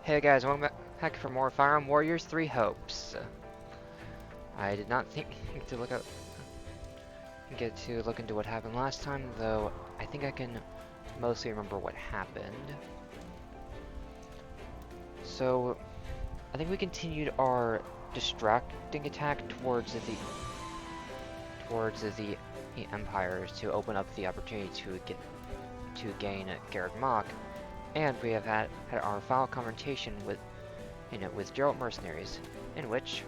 Hey guys, welcome back for more Fire Emblem Warriors 3 Hopes. I did not think to get to look into what happened last time, though I think I can mostly remember what happened. So, I think we continued our distracting attack towards the empires to open up the opportunity to gain Garreg Mach, and we have had our final confrontation with Geralt mercenaries, in which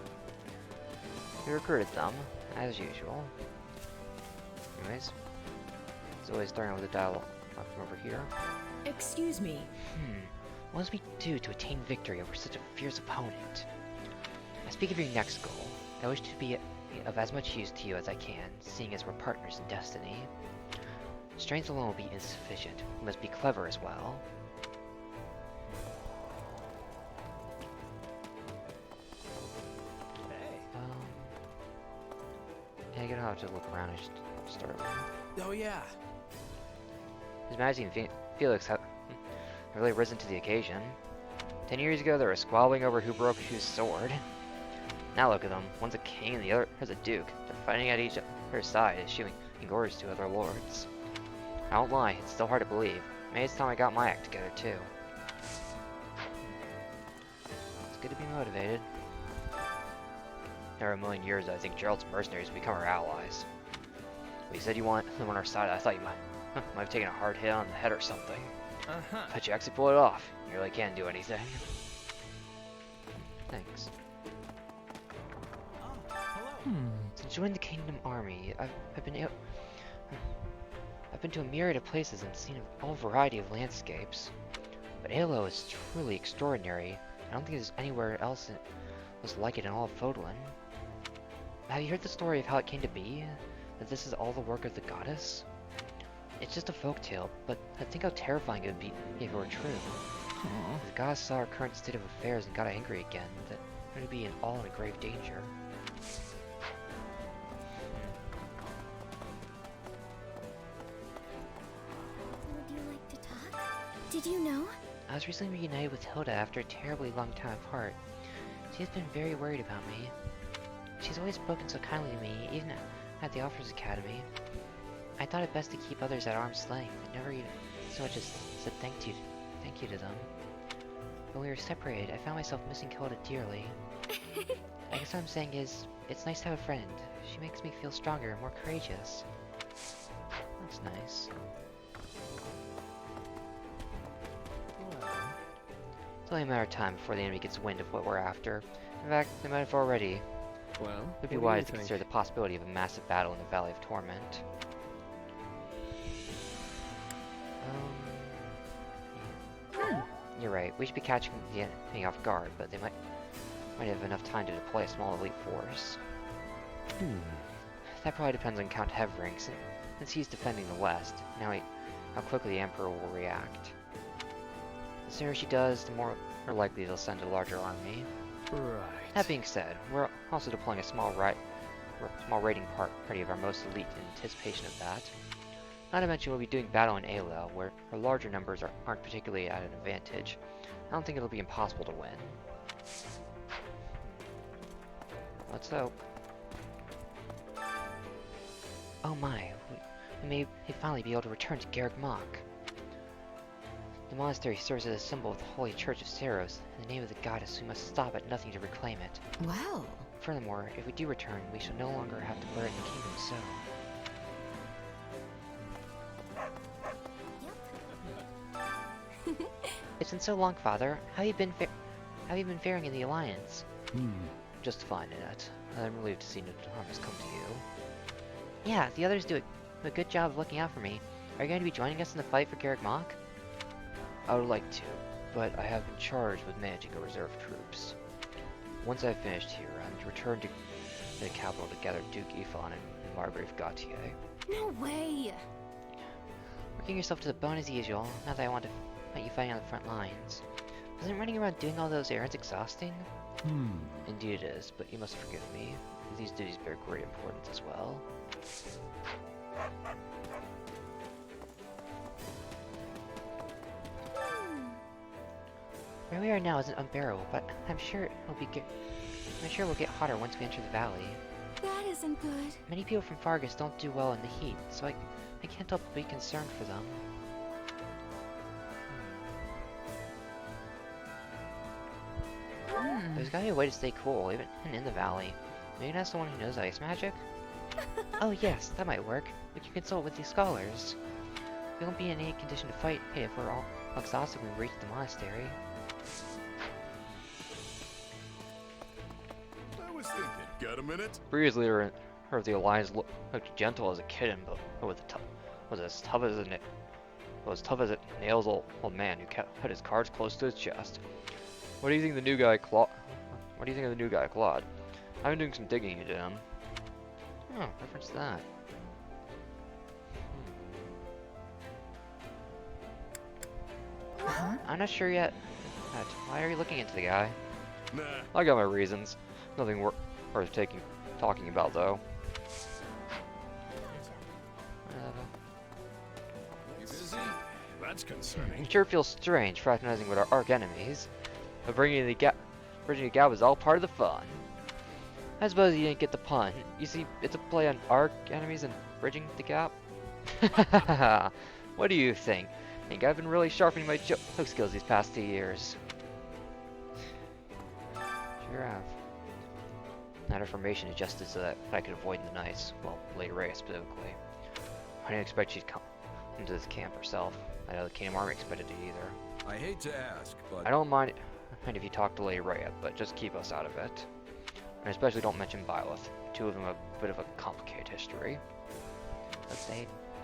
we recruited them, as usual. Anyways, as always, starting with the dialogue from over here. Excuse me. What must we do to attain victory over such a fierce opponent? I speak of your next goal. I wish to be of as much use to you as I can, seeing as we're partners in destiny. Strength alone will be insufficient. We must be clever as well. Yeah, I'm gonna have to look around and just start over. Oh yeah. His Majesty and Felix have really risen to the occasion. 10 years ago, they were squabbling over who broke whose sword. Now look at them. One's a king and the other is a duke. They're fighting at each other's side, issuing orders to other lords. I won't lie, it's still hard to believe. Maybe it's time I got my act together too. It's good to be motivated. There are a million years I think Gerald's mercenaries become our allies. Well, you said you want them on our side. I thought you might have taken a hard hit on the head or something. But you actually pulled it off. You really can't do anything. Thanks. Since joining the Kingdom Army, I've been to a myriad of places and seen all variety of landscapes. But Halo is truly extraordinary. I don't think there's anywhere else like it in all of Fodlan. Have you heard the story of how it came to be? That this is all the work of the goddess? It's just a folktale, but I think how terrifying it would be if it were true. If the goddess saw our current state of affairs and got angry again, that we would be all in grave danger. Would you like to talk? Did you know? I was recently reunited with Hilda after a terribly long time apart. She has been very worried about me. She's always spoken so kindly to me, even at the Officers Academy. I thought it best to keep others at arm's length, and never even so much as said thank you to them. When we were separated, I found myself missing Hilda dearly. I guess what I'm saying is, it's nice to have a friend. She makes me feel stronger and more courageous. That's nice. It's only a matter of time before the enemy gets wind of what we're after. In fact, they might have already. Well, It would be wise to consider the possibility of a massive battle in the Valley of Torment. You're right, we should be catching the enemy off guard, but they might have enough time to deploy a small elite force. That probably depends on Count Hevering, since he's defending the west, how quickly the Emperor will react. The sooner she does, the more likely they'll send a larger army. Right. That being said, we're also deploying a small raiding party of our most elite in anticipation of that. Not to mention we'll be doing battle in Ayla, where our larger numbers aren't particularly at an advantage. I don't think it'll be impossible to win. Let's hope. Oh my, we may finally be able to return to Garreg Mach. The monastery serves as a symbol of the Holy Church of Seros. In the name of the goddess, we must stop at nothing to reclaim it. Wow. Furthermore, if we do return, we shall no longer have to burden the kingdom so. It's been so long, Father. How have you been faring in the Alliance? Just fine, Annette. I'm relieved to see no harm has come to you. Yeah, the others do a good job of looking out for me. Are you going to be joining us in the fight for Garreg Mach? I would like to, but I have been charged with managing our reserve troops. Once I've finished here, I'm to return to the capital to gather Duke Ifan and Margrave Gautier. No way! Working yourself to the bone as usual, now that I want to fight you fighting on the front lines. Wasn't running around doing all those errands exhausting? Indeed it is, but you must forgive me. These duties bear great importance as well. Where we are now isn't unbearable, but I'm sure we'll get hotter once we enter the valley. That isn't good. Many people from Fargus don't do well in the heat, so I can't help but be concerned for them. There's gotta be a way to stay cool, even in the valley. Maybe that's someone who knows ice magic? Oh yes, that might work. We can consult with the scholars. We won't be in any condition to fight if we're all exhausted when we reach the monastery. I was thinking, got a minute? Previous leader of the Alliance looked gentle as a kitten, but was as tough as a nails old man who had his cards close to his chest. What do you think of the new guy, Claude? I've been doing some digging into him. Oh, reference that. I'm not sure yet. Why are you looking into the guy? Nah. I got my reasons. Nothing worth talking about though. You busy? That's concerning. It sure feels strange fraternizing with our arch enemies, but bridging the gap is all part of the fun. I suppose you didn't get the pun. You see, it's a play on arch enemies and bridging the gap. What do you think? I think I've been really sharpening my joke skills these past 2 years. Sure have. That information adjusted so that I could avoid the nights. Well, Lady Rhea specifically. I didn't expect she'd come into this camp herself. I know the Kingdom Army expected it either. I hate to ask, but I don't mind if you talk to Lady Rhea, but just keep us out of it. And especially don't mention Byleth. Two of them have a bit of a complicated history. But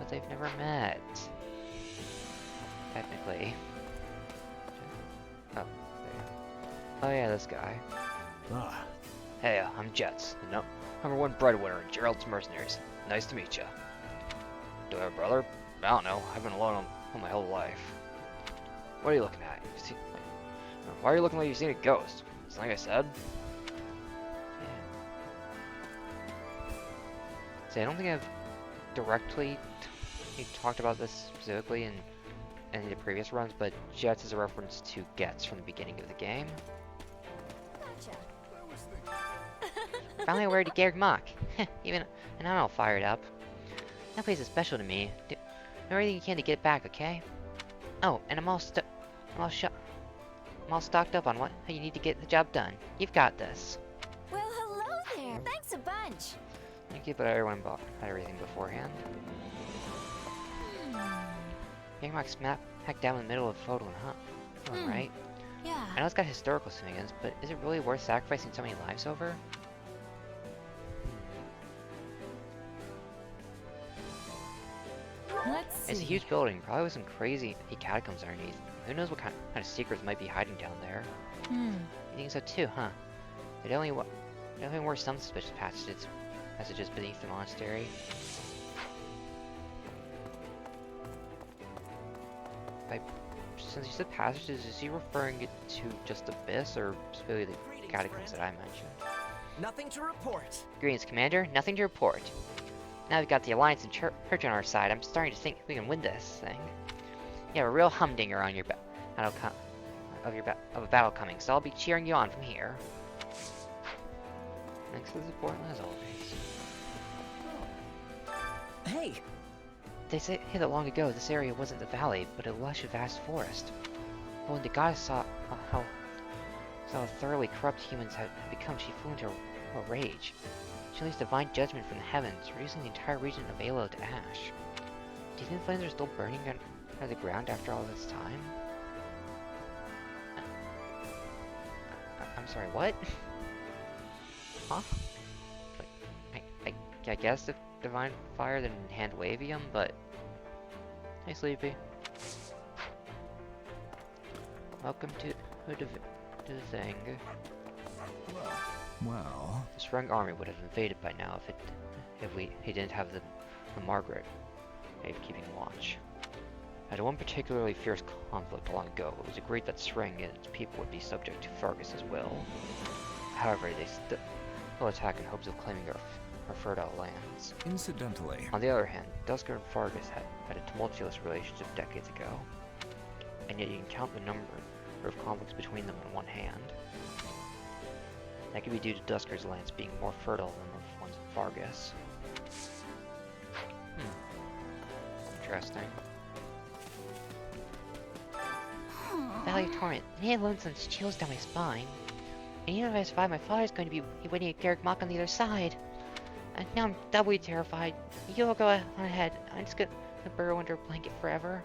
they've never met. Technically. Oh, there. Oh yeah, this guy. Hey, I'm Jets, the #1 breadwinner in Gerald's Mercenaries. Nice to meet you. Do I have a brother? I don't know. I've been alone all my whole life. What are you looking at? Why are you looking like you've seen a ghost? Something I said? See, I don't think I've directly talked about this specifically in any of the previous runs, but Jets is a reference to Gets from the beginning of the game. Gotcha. Finally aware to Garrick Mock. And I'm all fired up. That place is special to me. Do everything you can to get it back, okay? Oh, and I'm all stocked up on how you need to get the job done. You've got this. Well, hello there. Thanks a bunch. You keep everyone bought everything beforehand. Garrick Mock smack down in the middle of photo and right? Yeah. I know it's got historical significance, but is it really worth sacrificing so many lives over? Let's see. It's a huge building, probably with some crazy catacombs underneath. Who knows what kind of secrets might be hiding down there? You think so too, huh? It only were some suspicious passages beneath the monastery. Since you said passages, is he referring it to just Abyss or specifically the catacombs that I mentioned? Nothing to report. Greetings, Commander. Nothing to report. Now we've got the Alliance and Church on our side, I'm starting to think we can win this thing. You have a real humdinger on your of a battle coming, so I'll be cheering you on from here. Thanks for the support, as always. Hey, They say that long ago this area wasn't the valley, but a lush, vast forest. But when the goddess saw how thoroughly corrupt humans had become, she flew into a rage. She unleashed divine judgment from the heavens, reducing the entire region of Alo to ash. Do you think the flames are still burning under the ground after all this time? I'm sorry, what? Huh? I guess if divine fire, then hand wavium, but... Hey, Sleepy. Welcome to the thing. well, The strong army would have invaded by now if he didn't have the Margaret keeping watch. After one particularly fierce conflict long ago, it was agreed that Sring and its people would be subject to Fargus' will. However, they still attack in hopes of claiming our fertile lands. incidentally, On the other hand, Dusker and Fargus had a tumultuous relationship decades ago, and yet you can count the number of conflicts between them in one hand. That could be due to Dusker's lands being more fertile than the ones in Fargus. Interesting. Valley of Torment. The alone sends chills down my spine. And even if I survive, my father's going to be waiting at Garrick Mach on the other side. And now I'm doubly terrified. You all go on ahead. I'm just gonna burrow under a blanket forever.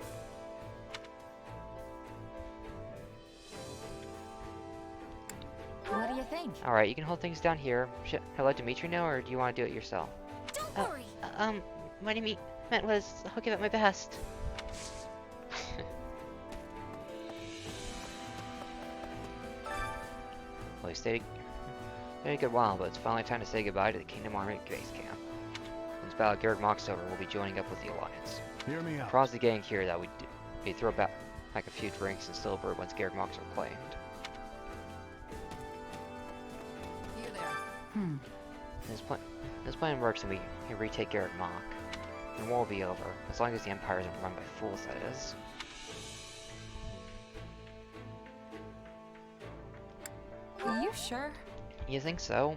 What do you think? Alright, you can hold things down here. Should I let Dimitri know, or do you want to do it yourself? Don't worry. What I meant was, I'll give it my best. Well, you stayed a good while, but it's finally time to say goodbye to the Kingdom Army base camp. Once Battle of Garrick Mach's over, we'll be joining up with the Alliance. Hear me out. Promise the gang here that we throw back a few drinks and silver once Garrick Mach's are claimed. You there. This plan works and we retake Garrick Mach. The war will be over, as long as the Empire isn't run by fools, that is. Are you sure? You think so?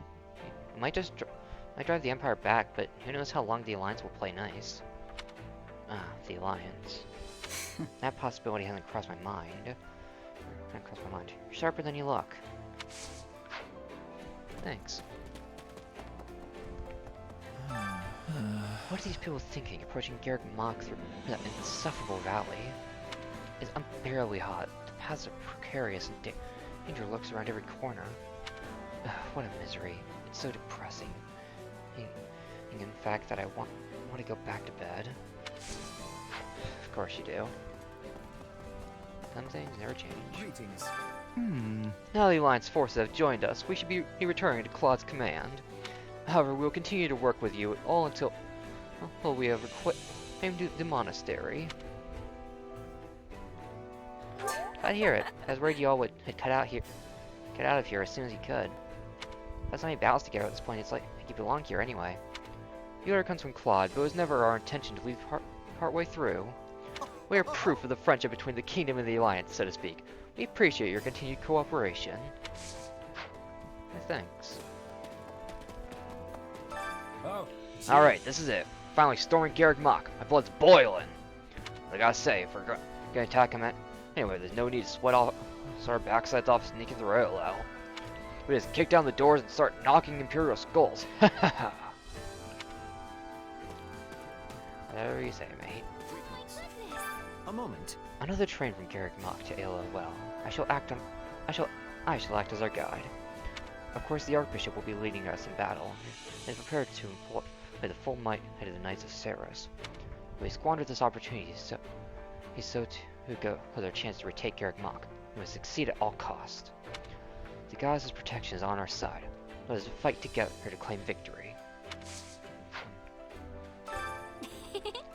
It might drive the Empire back, but who knows how long the Alliance will play nice. Ah, the Alliance. That possibility hasn't crossed my mind. You're sharper than you look. Thanks. What are these people thinking, approaching Garrick Mach through that insufferable valley? It's unbearably hot. The paths are precarious and danger lurks around every corner. Ugh, what a misery. It's so depressing. In fact, that I want to go back to bed. Of course you do. Some things never change. Greetings. Now the Alliance forces have joined us. We should be returning to Claude's command. However, we will continue to work with you all until we have reclaimed the monastery. I'd hear it. I was worried you all would cut out of here as soon as you could. That's not any battles together at this point. It's like you belong here anyway. The order comes from Claude, but it was never our intention to leave partway through. We are proof of the friendship between the Kingdom and the Alliance, so to speak. We appreciate your continued cooperation. Thanks. Oh. Alright, this is it. Finally storming Garrick Mach. My blood's boiling. I gotta say, if we're gonna attack him anyway, there's no need to sweat our backsides off sneaking through it, though. We just kick down the doors and start knocking Imperial skulls. Whatever you say, mate. A moment. Another train from Garrick Mach to Ayla well. I shall act as our guide. Of course, the Archbishop will be leading us in battle, and is prepared to employ the full might of the Knights of Ceres. We squandered this opportunity, so to go for their chance to retake Garrick Mach. We must succeed at all cost. The goddess's protection is on our side. Let us fight together to claim victory.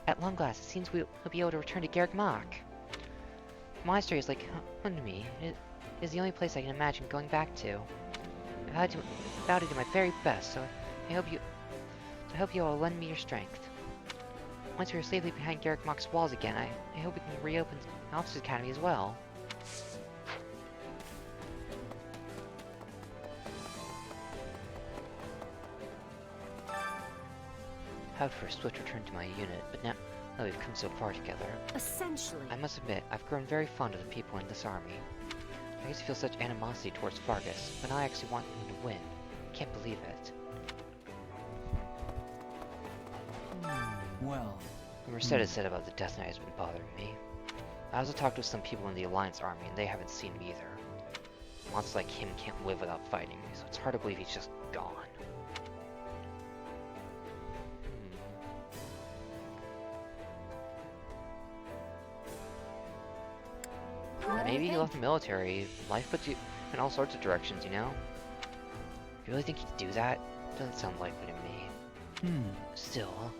At long last, it seems we'll be able to return to Garrick Mach. The monastery is like home to me. It is the only place I can imagine going back to. I've vowed to do my very best, so I hope you all lend me your strength. Once we are safely behind Garrick Mach's walls again, I hope we can reopen the Officers Academy as well. I for a swift return to my unit, but now we've come so far together. Essentially. I must admit, I've grown very fond of the people in this army. I used to feel such animosity towards Fargus, but now I actually want him to win. Can't believe it. Well. What Mercedes said about the Death Knight has been bothering me. I also talked with some people in the Alliance army, and they haven't seen him either. Monsters like him can't live without fighting, so it's hard to believe he's just gone. Maybe you left the military. Life puts you in all sorts of directions, you know? You really think he'd do that? Doesn't sound likely to me. Still,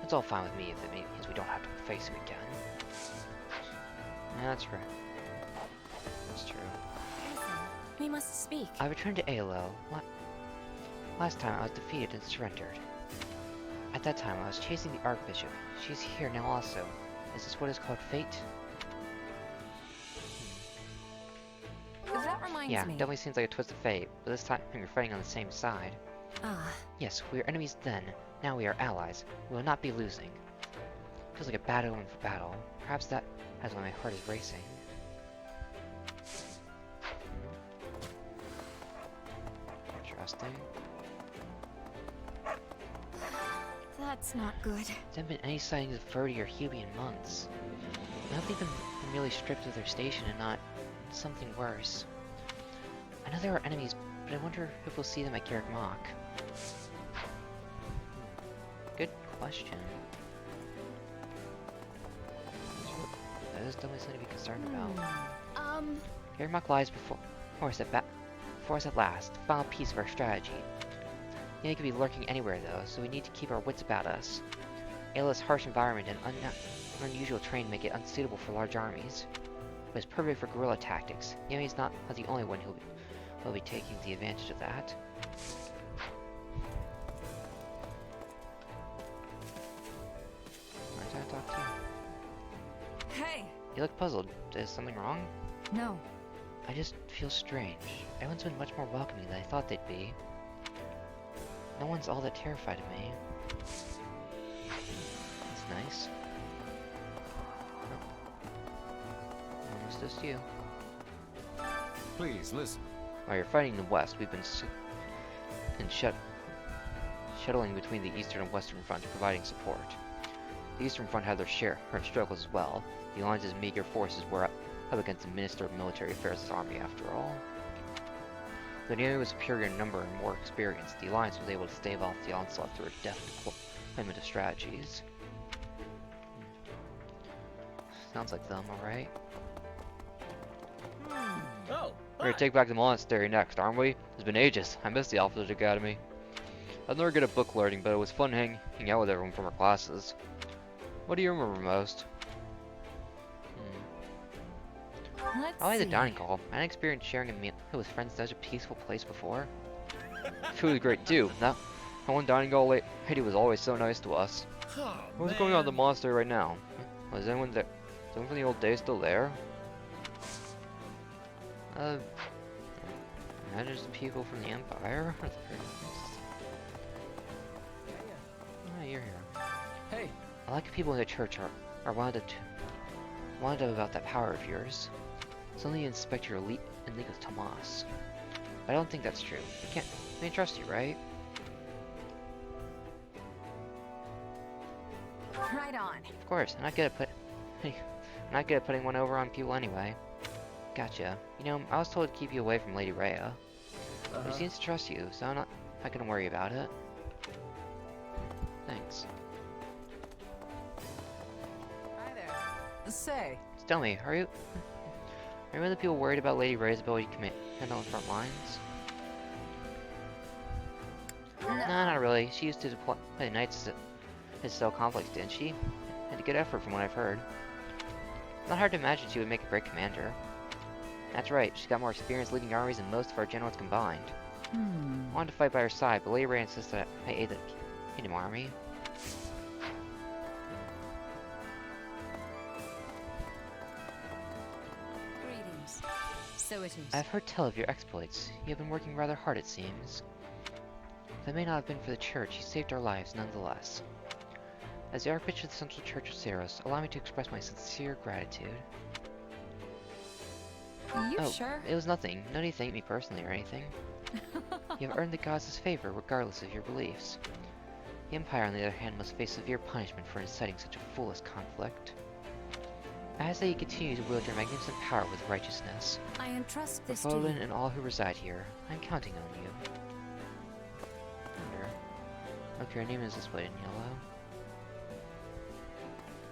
it's all fine with me if it means we don't have to face him again. Yeah, that's right. That's true. We must speak. I returned to Aelo. Last time I was defeated and surrendered. At that time I was chasing the Archbishop. She's here now also. Is this what is called fate? reminds Yeah, me. definitely seems like a twist of fate, but this time you're fighting on the same side. Ah, Yes, we were enemies then. Now we are allies. We will not be losing. Feels like a bad omen for battle. Perhaps that is why my heart is racing. Interesting. That's not good. There haven't been any sightings of Furdy or Hubie in months. I hope they've been merely stripped of their station and not something worse. I know there are enemies, but I wonder if we'll see them at Garrick Mach. Good question. That is definitely something to be concerned about. Garrick Mach lies before us at last, the final piece of our strategy. The enemy could be lurking anywhere though, so we need to keep our wits about us. Ayla's harsh environment and unusual terrain make it unsuitable for large armies, but it's perfect for guerrilla tactics. The enemy is not the only one who will be taking the advantage of that. Why did I talk to you? hey! You look puzzled. Is something wrong? No. I just feel strange. Everyone's been much more welcoming than I thought they'd be. No one's all that terrified of me. That's nice. Oh. Almost just you. Please, listen. While you're fighting in the west, we've been shuttling between the eastern and western fronts, providing support. The eastern front had their share of struggles as well. The Alliance's meager forces were up against the Minister of Military Affairs' army, after all. Though the enemy was superior in number and more experienced, the Alliance was able to stave off the onslaught through a deft deployment of strategies. Sounds like them, alright. Oh, We're gonna take back the monastery next, aren't we? It's been ages. I miss the Officers Academy. I was never good at book learning, but it was fun hanging out with everyone from our classes. What do you remember most? Let's I like the see. dining hall. I hadn't experienced sharing a meal with friends in such a peaceful place before. Food was great too. That one dining hall lady was always so nice to us. What's going on at the monastery right now? Was anyone there? Is anyone from the old days still there? Imagine some people from the Empire. Oh, you're here. hey. I like people in the church are wound up about that power of yours. Suddenly you inspect your elite and league with Tomas. I don't think that's true. We can trust you, right? Right on. Of course, I'm not good at putting one over on people anyway. Gotcha. You know, I was told to keep you away from Lady Rhea. But she seems to trust you, so I'm not gonna worry about it. Thanks. Hi there. Say. So tell me, are you one of the people worried about Lady Rhea's ability to command on the front lines? No. Nah, not really. She used to deploy the knights to settle conflicts, didn't she? Had a good effort from what I've heard. Not hard to imagine she would make a great commander. That's right, she's got more experience leading armies than most of our generals combined. I wanted to fight by her side, but Lady Rhea insisted I aid the Kingdom Army. Greetings. So it is. I've heard tell of your exploits. You have been working rather hard, it seems. If it may not have been for the church, you saved our lives nonetheless. As the Archbishop of the Central Church of Saros, allow me to express my sincere gratitude. You Oh, sure? it was nothing. No need to thank me personally or anything. You have earned the gods' favor regardless of your beliefs. The Empire, on the other hand, must face severe punishment for inciting such a foolish conflict. I ask that you continue to wield your magnificent power with righteousness. I entrust For this to Fodlan you. and all who reside here, I'm counting on you. Wonder. Okay, her name is displayed in yellow.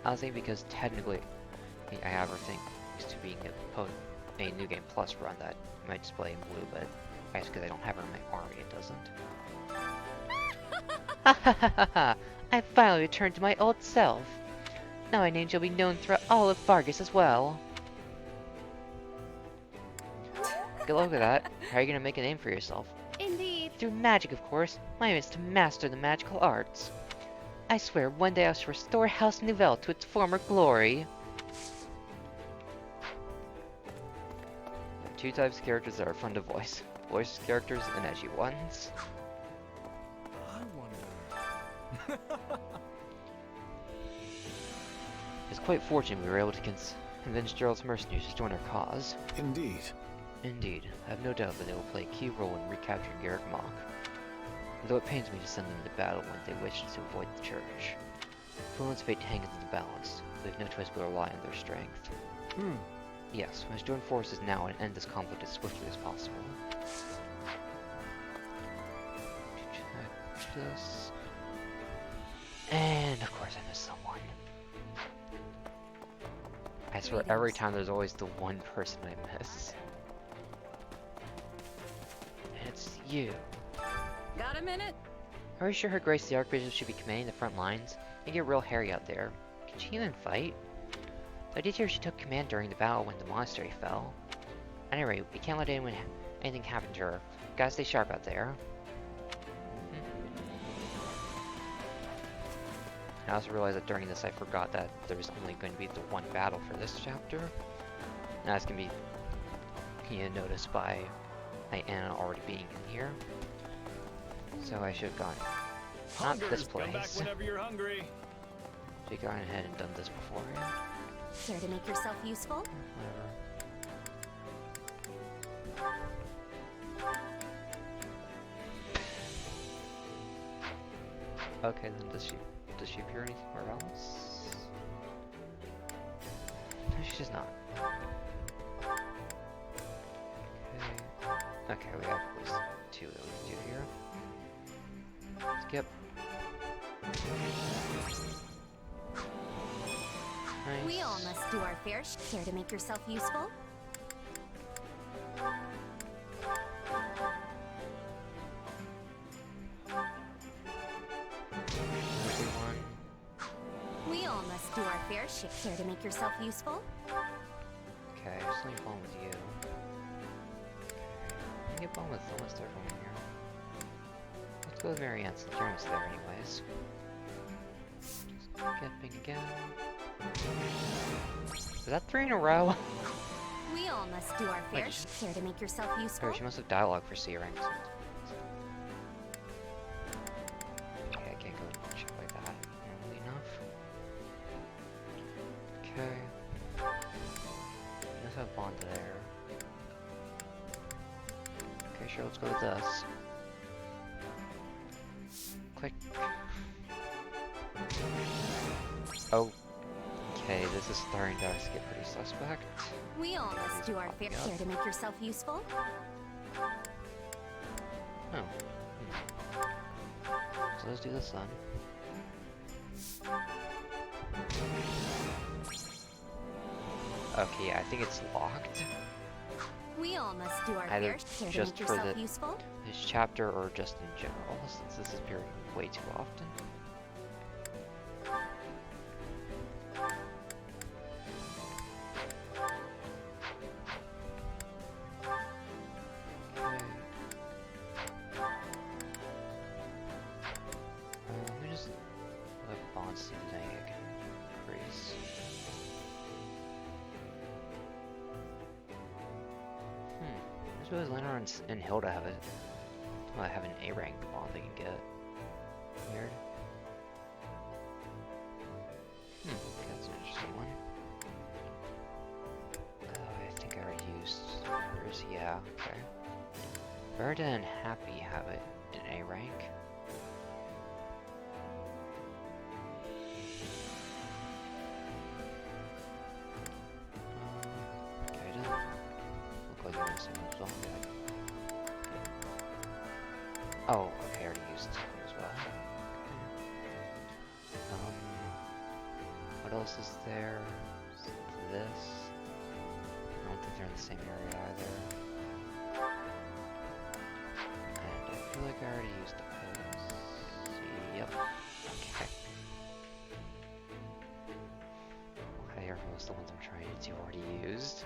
I was thinking because technically I have her thing used to being a New Game Plus run that might display in blue, but I guess because I don't have her in my army, it doesn't. Ha ha ha ha ha! I finally returned to my old self. Now my name shall be known throughout all of Vargas as well. Good luck with that. How are you gonna make a name for yourself? Indeed. Through magic, of course. My aim is to master the magical arts. I swear one day I shall restore House Nouvelle to its former glory. two types of characters that are fun to voice. Voice characters and edgy ones. I wonder. It's quite fortunate we were able to convince Gerald's mercenaries to join our cause. Indeed. Indeed, I have no doubt that they will play a key role in recapturing Garrick Mach. Though it pains me to send them to battle when they wish to avoid the church. Fulin's fate hangs in the balance. We have no choice but to rely on their strength. Yes, we must join forces now and end this conflict as swiftly as possible. Check this. And of course I missed someone. I swear every time there's always the one person I miss. And it's you. Got a minute? Are you sure Her Grace the Archbishop should be commanding the front lines? They get real hairy out there. Can she even fight? I did hear she took command during the battle when the monastery fell. At any rate, we can't let anything happen to her. Gotta stay sharp out there. I also realized that during this I forgot that there was only going to be the one battle for this chapter. And that's going to be noticed by Anna already being in here. So I should have gone. Not this place. Come back whenever you're hungry. Should have gone ahead and done this beforehand. Care to make yourself useful? Whatever. Okay, then does she appear anywhere else? No, she's just not. Okay. Okay, we have at least two that we can do here. Skip. Nice. We all must do our fair share. Care to make yourself useful? We all must do our fair share. Care to make yourself useful? Okay, just leave one with you. Okay. Get one with almost everyone here. Let's go with Marianne since you're almost there anyways. Skipping again. Is that 3 in a row? We all must do our fair share. Care to make yourself useful? Or she must have dialogue for C ranks. Okay, I can't go shit like that normally enough. Okay. Let's have Bond there. Okay, sure, let's go with this. Click. Oh. Okay, this is starting to get pretty suspect. We all must do our fair share. To make yourself useful? Oh. So let's do this then. Okay, yeah, I think it's locked. We all must do our Either fair share. To just make for yourself the- useful? This chapter or just in general, since this is appearing way too often. Okay. Let me just let Bond see the thing I can increase. I suppose Lenore and Hilda have have an A rank Bond they can get. Weird. That's an interesting one. Oh, I think I already used hers. Yeah, okay. Verda and Happy have it in A rank. Okay, it doesn't look like it was as well. Oh, okay, I already used it as well. Okay. What else is there? This. I don't think they're in the same area either. And I feel like I already used those. Yep. Okay. Okay, are most of the ones I'm trying to already used.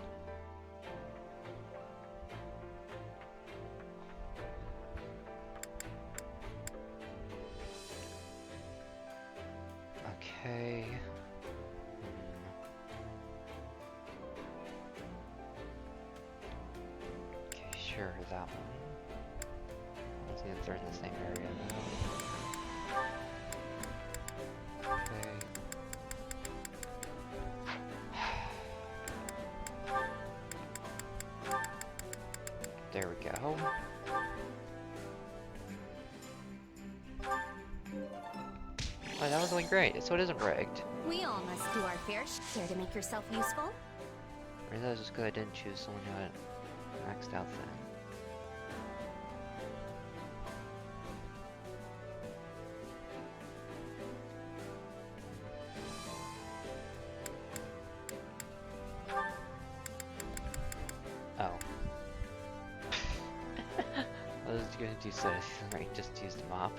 Okay. sure of that one. Let's see if they're in the same area though. Okay. There we go. Oh, that was going great, so it isn't rigged. We all must do our fair share to make yourself useful. Or is that just because I didn't choose someone who had maxed out then? Oh. I was gonna do so, right? Just use the mop.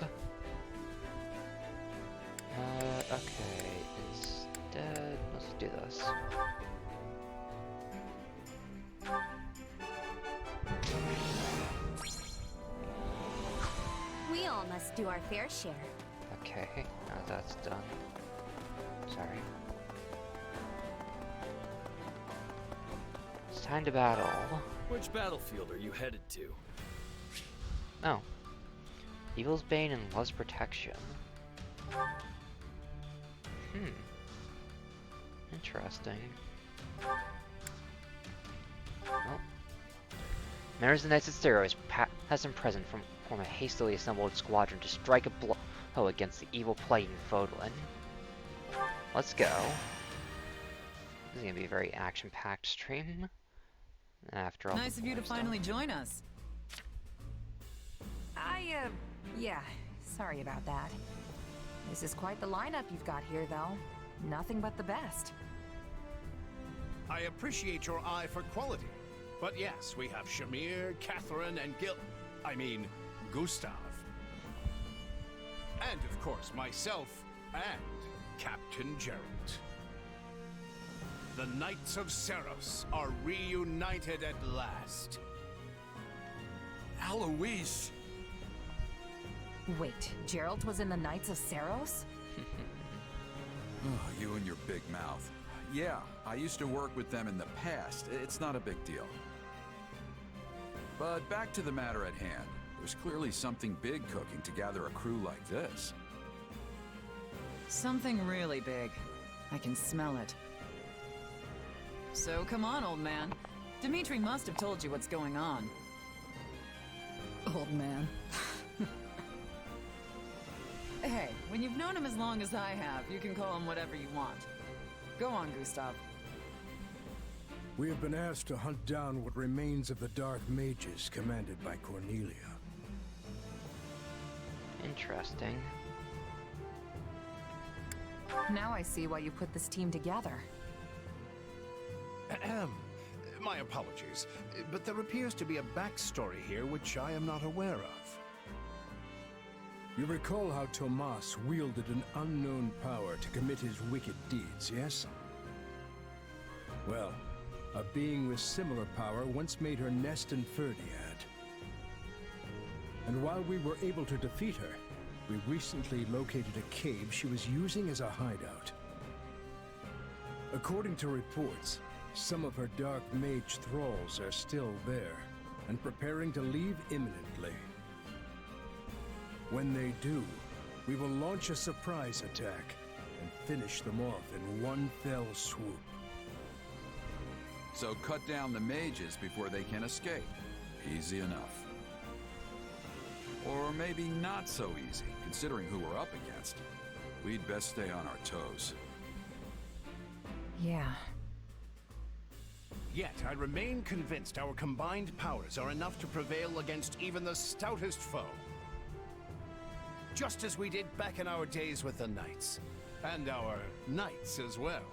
Okay, instead, let's do this. We all must do our fair share. Okay, now that's done. Sorry. It's time to battle. Which battlefield are you headed to? Oh. Evil's Bane and Love's Protection. Interesting. Well. Members of the Knights of Steros has been present from form a hastily assembled squadron to strike a blow against the evil plague in Fodlan. Let's go. This is gonna be a very action-packed stream. After all, Nice of you to finally join us. Yeah, sorry about that. This is quite the lineup you've got here, though. Nothing but the best. I appreciate your eye for quality. But yes, we have Shamir, Catherine, and Gustav. And of course, myself and Captain Geralt. The Knights of Seros are reunited at last. Alois! Wait, Geralt was in the Knights of Seros? Oh, you and your big mouth. Yeah, I used to work with them in the past. It's not a big deal. But back to the matter at hand. There's clearly something big cooking to gather a crew like this. Something really big. I can smell it. So come on, old man. Dimitri must have told you what's going on. Old man. Hey, when you've known him as long as I have, you can call him whatever you want. Go on, Gustav. We have been asked to hunt down what remains of the Dark Mages commanded by Cornelia. interesting. Now I see why you put this team together. My apologies, but there appears to be a backstory here which I am not aware of. You recall how Tomas wielded an unknown power to commit his wicked deeds, yes? Well, a being with similar power once made her nest in Ferdiad. And while we were able to defeat her, we recently located a cave she was using as a hideout. According to reports, some of her Dark Mage thralls are still there, and preparing to leave imminently. When they do, we will launch a surprise attack and finish them off in one fell swoop. So cut down the mages before they can escape. Easy enough. Or maybe not so easy, considering who we're up against. We'd best stay on our toes. Yeah. Yet I remain convinced our combined powers are enough to prevail against even the stoutest foe. Just as we did back in our days with the Knights. And our Knights as well.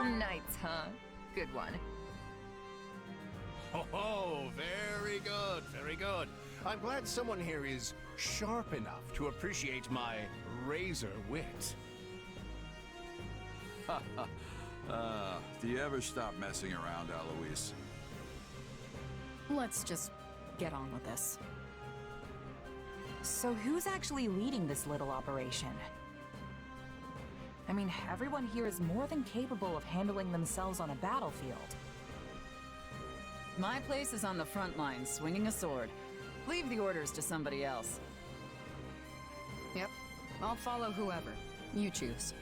Knights, huh? Good one. Oh, very good, very good. I'm glad someone here is sharp enough to appreciate my razor wit. Do you ever stop messing around, Alois? Let's just get on with this. So who's actually leading this little operation? I mean, everyone here is more than capable of handling themselves on a battlefield. My place is on the front lines, swinging a sword. Leave the orders to somebody else. Yep, I'll follow whoever. You choose.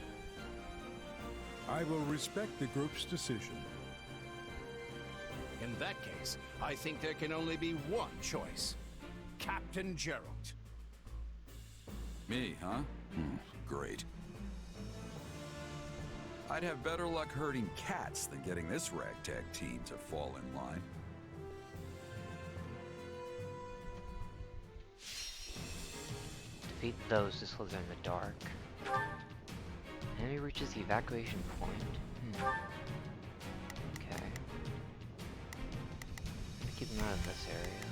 I will respect the group's decision. In that case, I think there can only be one choice. Captain Gerald. Me, huh? Great. I'd have better luck herding cats than getting this ragtag team to fall in line. Defeat those to slither in the dark. Enemy reaches the evacuation point. Okay. I'm gonna keep them out of this area.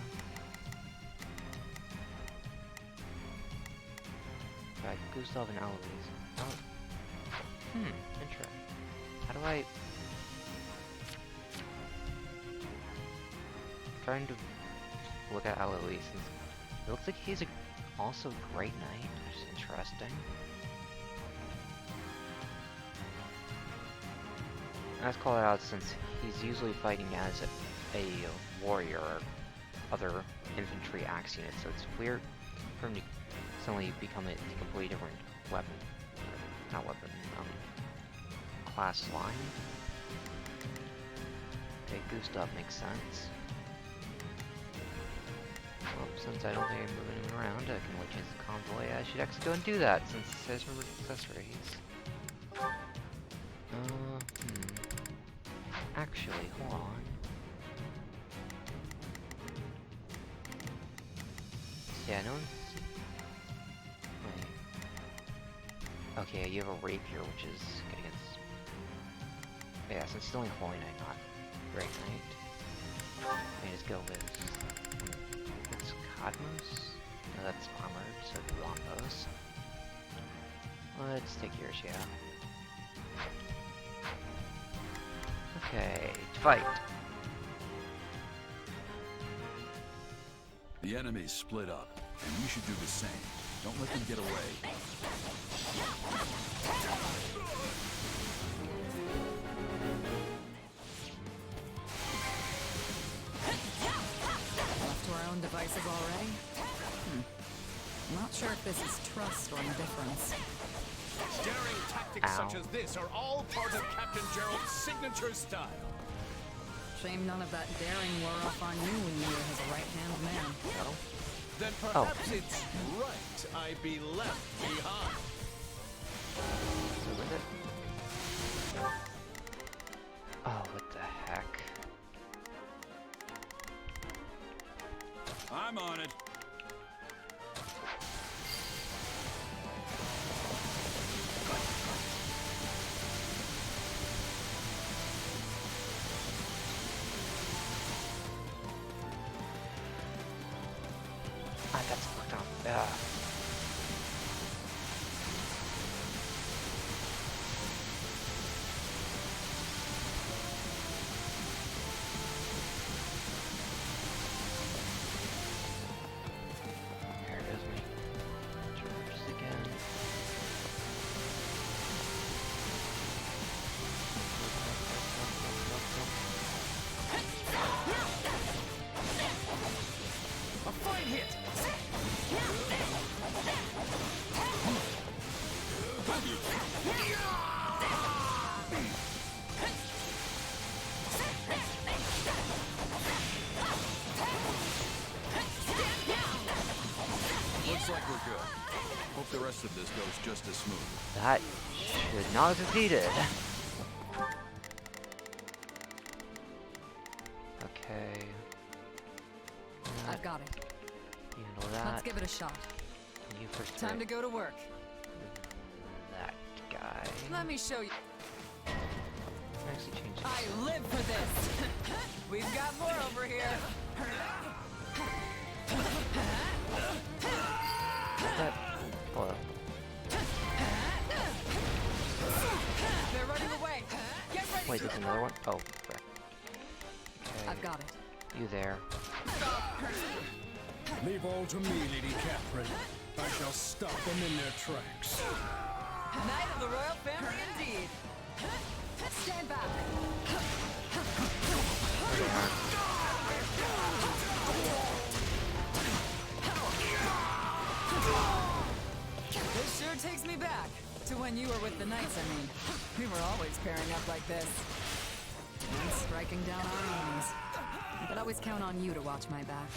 Right, Gustav and Eloise. Oh. Interesting. How do I... I'm trying to look at Eloise. It looks like he's also a great knight, which is interesting. Let's call it out since he's usually fighting as a warrior or other infantry axe unit, so it's weird for him to suddenly become a completely different weapon. Not weapon, class line. Okay, Gustav makes sense. Well, since I don't think I'm moving him around, I can only change the convoy. I should actually go and do that since it says remember accessories. Actually, hold on. Yeah, no one's... Wait. Okay, you have a rapier, which is good against... Yeah, since it's only Holy Knight, not Great Knight. Let me just go with... It's Cadmus? No, that's armored, so we want those. Let's take yours, yeah. Okay, fight! The enemy's split up, and you should do the same. Don't let them get away. Left to our own devices already? I'm not sure if this is trust or indifference. Daring tactics such as this are all part of Captain Gerald's signature style. Shame none of that daring wore off on you when you were his right-hand man. No? Then perhaps it's right I be left behind. So with it? Oh, what the heck? I'm on it. That's clicked on. There it is, me. Charge again. A fine hit! Looks like we're good. Hope the rest of this goes just as smooth. That should not have succeeded. Okay. I've got it. You handle that. Let's give it a shot. You first. Time to go to work. That guy. Let me show you. Actually change it. I live for this. We've got more over here. That. Hello. They're running away. Get ready. Wait, there's another one? Oh, frick. Okay. I've got it. You there. Leave all to me, Lady Catherine. I shall stop them in their tracks. Knight of the royal family indeed. Stand back. This sure takes me back to when you were with the knights, I mean. We were always pairing up like this. And striking down our enemies. But always count on you to watch my back.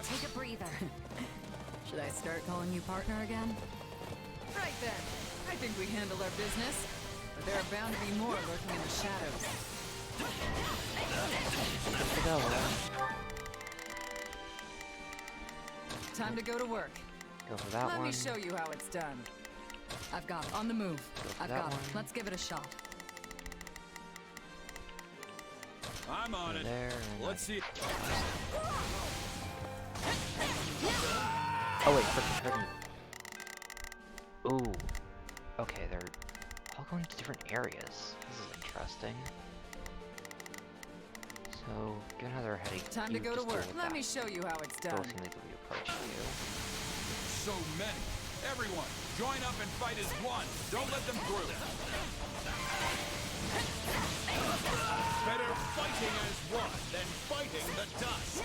Take a breather. Should I start calling you partner again? Right then. I think we handle our business. But there are bound to be more lurking in the shadows. Time to go to work. Go for that Let one. me show you how it's done. I've got it. On the move. I've that got it. one. Let's give it a shot. I'm on it. There, and Let's see. Oh wait, freaking. Ooh. Okay, they're all going to different areas. This is interesting. So, given how they're heading, Time you to go to just deal work. with Let that. me show you how it's done. Both seem like they'll be approaching you. So many. Everyone, join up and fight as one. Don't let them through. Better fighting as one than fighting the dust.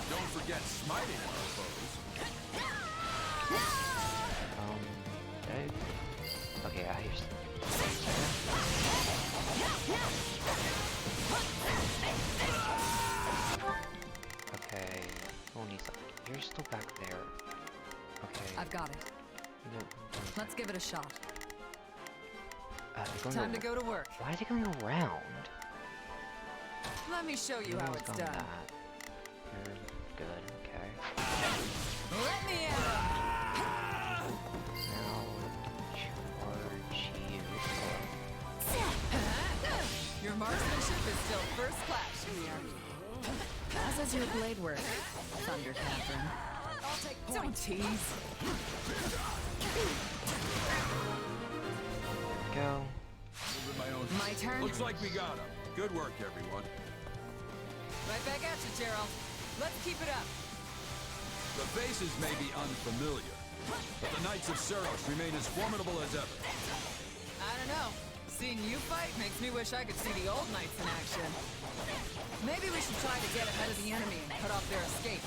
Don't forget smiting our foes. Okay, I hear. Okay, we'll need something. You're still back there. Okay. I've got it. No, Let's give it a shot. they're going Time to go to work. Why are they going around? Let me show you how it's done. You're good, okay. Let me at him! Now, charge you. Your marksmanship is still first class, Shamir. As is your blade work, Thunder Catherine. Don't tease. Go. Moving my own. My turn. Looks like we got him. Good work, everyone. Right back at you, Gerald. Let's keep it up. The faces may be unfamiliar, but the Knights of Suros remain as formidable as ever. I don't know. Seeing you fight makes me wish I could see the old knights in action. Maybe we should try to get ahead of the enemy and cut off their escape.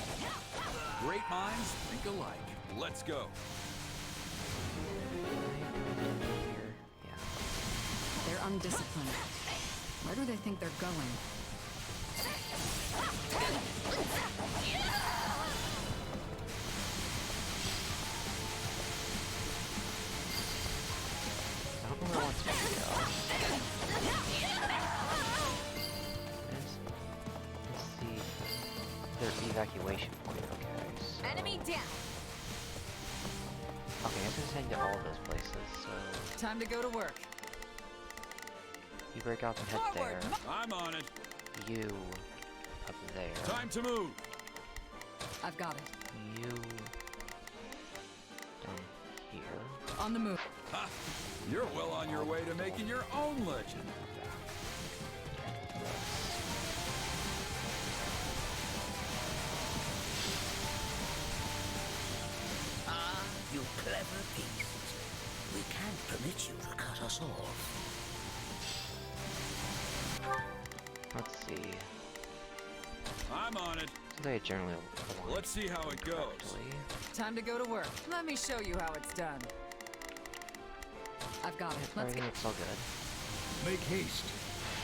Great minds think alike. Let's go. Here. Yeah. They're undisciplined. Where do they think they're going? I don't know where I want to go. Let's see. Their evacuation point. Okay. So, Enemy down. okay, I'm gonna send you to all of those places. So Time to go to work. you break out and head Forward. there. I'm on it. You up there. Time to move. I've got it. You down here. On the move. Ha! You're well on your way to making your own legend. Ah, you clever beast. We can't permit you to cut us off. Let's see. I'm on it. So they generally align Let's see how it goes. correctly. Time to go to work. Let me show you how it's done. I've got it. Let's Everything get... looks all good. Make haste.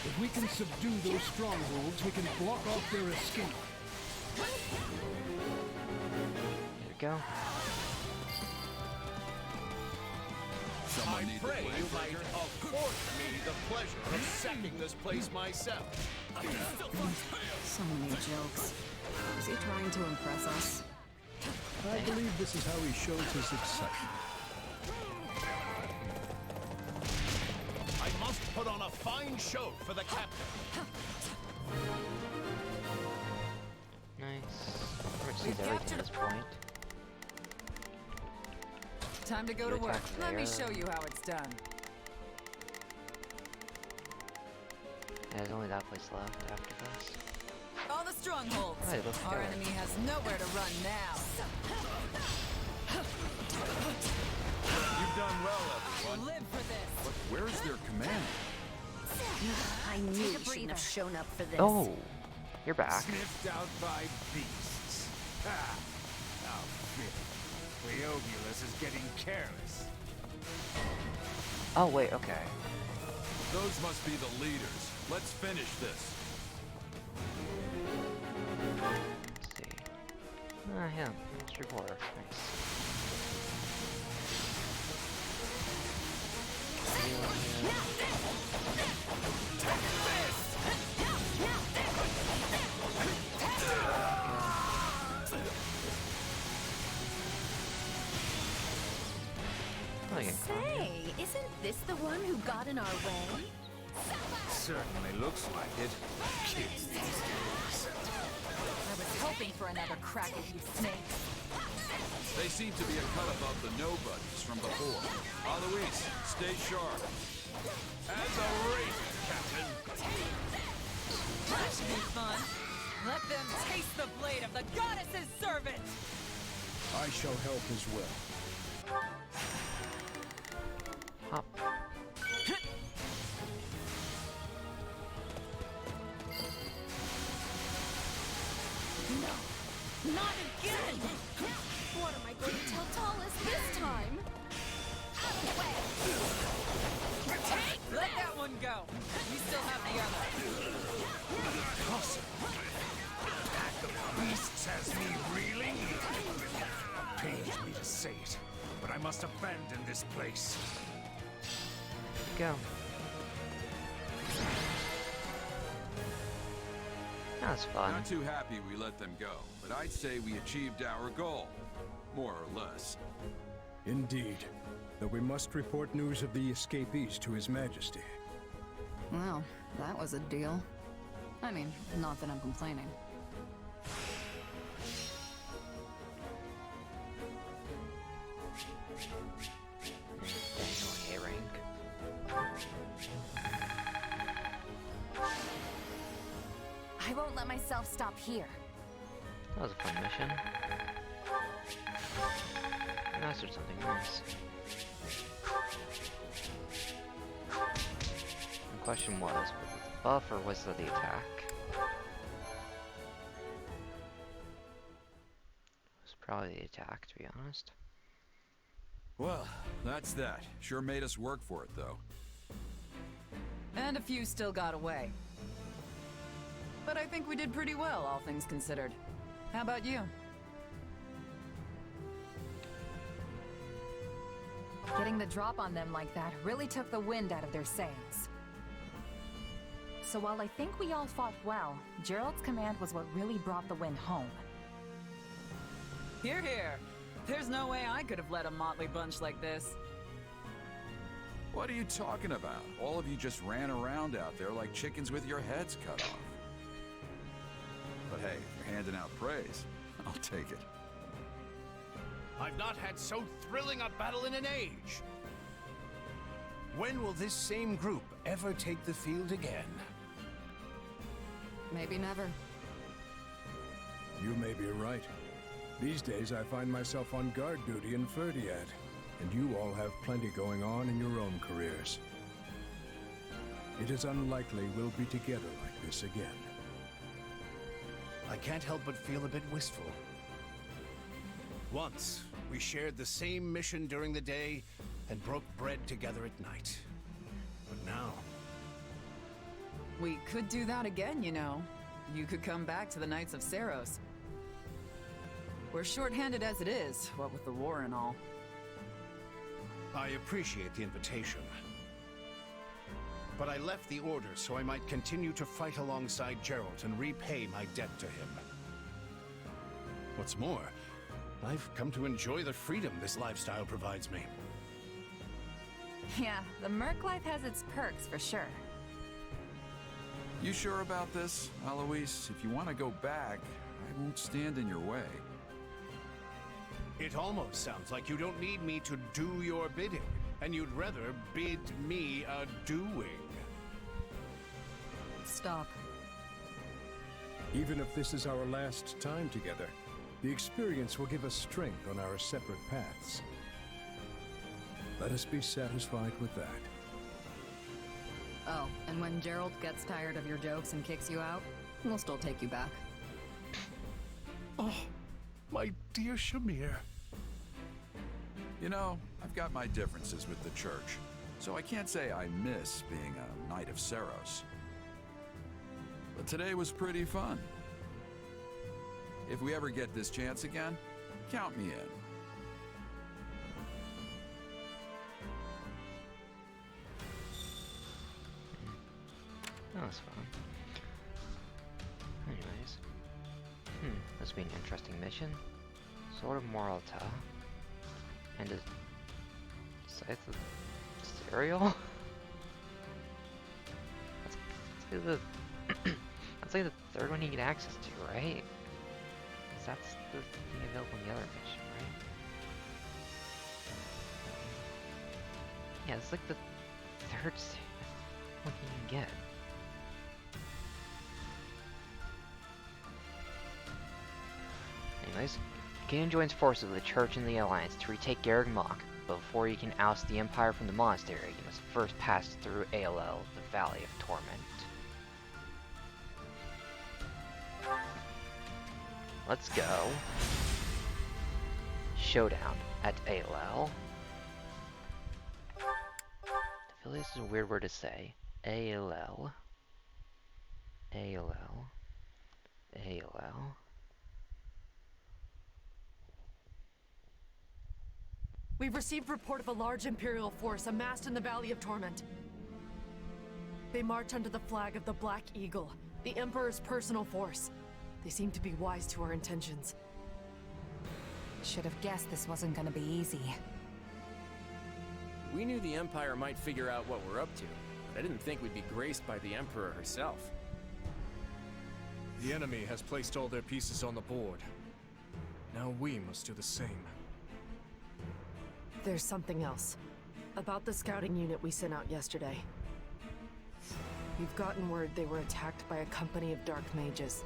If we can subdue those strongholds, we can block off their escape. There we go. Someone I need the pray blade you might breaker. afford me the pleasure of sacking this place myself. So many jokes. Is he trying to impress us? I believe this is how he shows his excitement. I must put on a fine show for the captain. Nice. Pretty much We've sees everything captured at this point. Time to go You to work. attack Let me there. show you how it's done. And there's only that place left after this. All the strongholds. Right, let's Our go. enemy has nowhere to run now. You done well, I everyone. live for this. But where's their commander? I knew Take a you shouldn't breather. have shown up for this. Oh, you're back. Sniffed out by beasts. Ha! How fitting. Cleobulus is getting careless. Oh, wait, okay. Those must be the leaders. Let's finish this. Let's see. Ah, yeah, it's reporter. Nice. Oh, yeah. Say, isn't this the one who got in our way? Certainly looks like it. Kids these days. I was hoping for another crack at you snakes. They seem to be a cut above the nobodies from before. Alois, stay sharp. As a racer, Captain. That should be fun. Let them taste the blade of the goddess's servant! I shall help as well. Hop. Not again! What am I going to tell Tallis this time? Out of the way! Let that one go. We still have the other. Impossible. A pack of beasts has me reeling. Pains me to say it, but I must abandon this place. Go. That was fun. Not too happy we let them go, but I'd say we achieved our goal. More or less. Indeed. Though we must report news of the escapees to His Majesty. Well, that was a deal. I mean, not that I'm complaining. Daniel A-rank. I won't let myself stop here. That was a fun mission. Mastered something nice. The question was it the buff or was it the attack? It was probably the attack, to be honest. Well, that's that. Sure made us work for it, though. And a few still got away. But I think we did pretty well, all things considered. How about you? Getting the drop on them like that really took the wind out of their sails. So while I think we all fought well, Gerald's command was what really brought the win home. Hear, hear. There's no way I could have led a motley bunch like this. What are you talking about? All of you just ran around out there like chickens with your heads cut off. But hey, if you're handing out praise, I'll take it. I've not had so thrilling a battle in an age. When will this same group ever take the field again? Maybe never. You may be right. These days I find myself on guard duty in Ferdiad, and you all have plenty going on in your own careers. It is unlikely we'll be together like this again. I can't help but feel a bit wistful. Once, we shared the same mission during the day and broke bread together at night. But now... We could do that again, you know. You could come back to the Knights of Saros. We're short-handed as it is, what with the war and all. I appreciate the invitation. But I left the Order so I might continue to fight alongside Gerald and repay my debt to him. What's more, I've come to enjoy the freedom this lifestyle provides me. Yeah, the Merc life has its perks for sure. You sure about this, Alois? If you want to go back, I won't stand in your way. It almost sounds like you don't need me to do your bidding, and you'd rather bid me a doing. Stop. Even if this is our last time together, the experience will give us strength on our separate paths. Let us be satisfied with that. Oh, and when Gerald gets tired of your jokes and kicks you out, we'll still take you back. Oh, my dear Shamir. You know, I've got my differences with the church, so I can't say I miss being a Knight of Seros. But today was pretty fun. If we ever get this chance again, count me in. That was fun. Anyways. This will be an interesting mission. Sword of Moralta. And a Scythe of Cereal? That's like that's like the third one you get access to, right? 'Cause that's the thing available in the other mission, right? Yeah, it's like the third one you can get. Anyways, Ganon joins forces with the Church and the Alliance to retake Garreg Mach, but before you can oust the Empire from the monastery, you must first pass through ALL, the Valley of Torment. Let's go. Showdown at ALL. I feel like this is a weird word to say. ALL. ALL. ALL. We've received report of a large Imperial force amassed in the Valley of Torment. They march under the flag of the Black Eagle, the Emperor's personal force. They seem to be wise to our intentions. Should have guessed this wasn't gonna be easy. We knew the Empire might figure out what we're up to, but I didn't think we'd be graced by the Emperor herself. The enemy has placed all their pieces on the board. Now we must do the same. There's something else. About the scouting unit we sent out yesterday. We've gotten word they were attacked by a company of dark mages.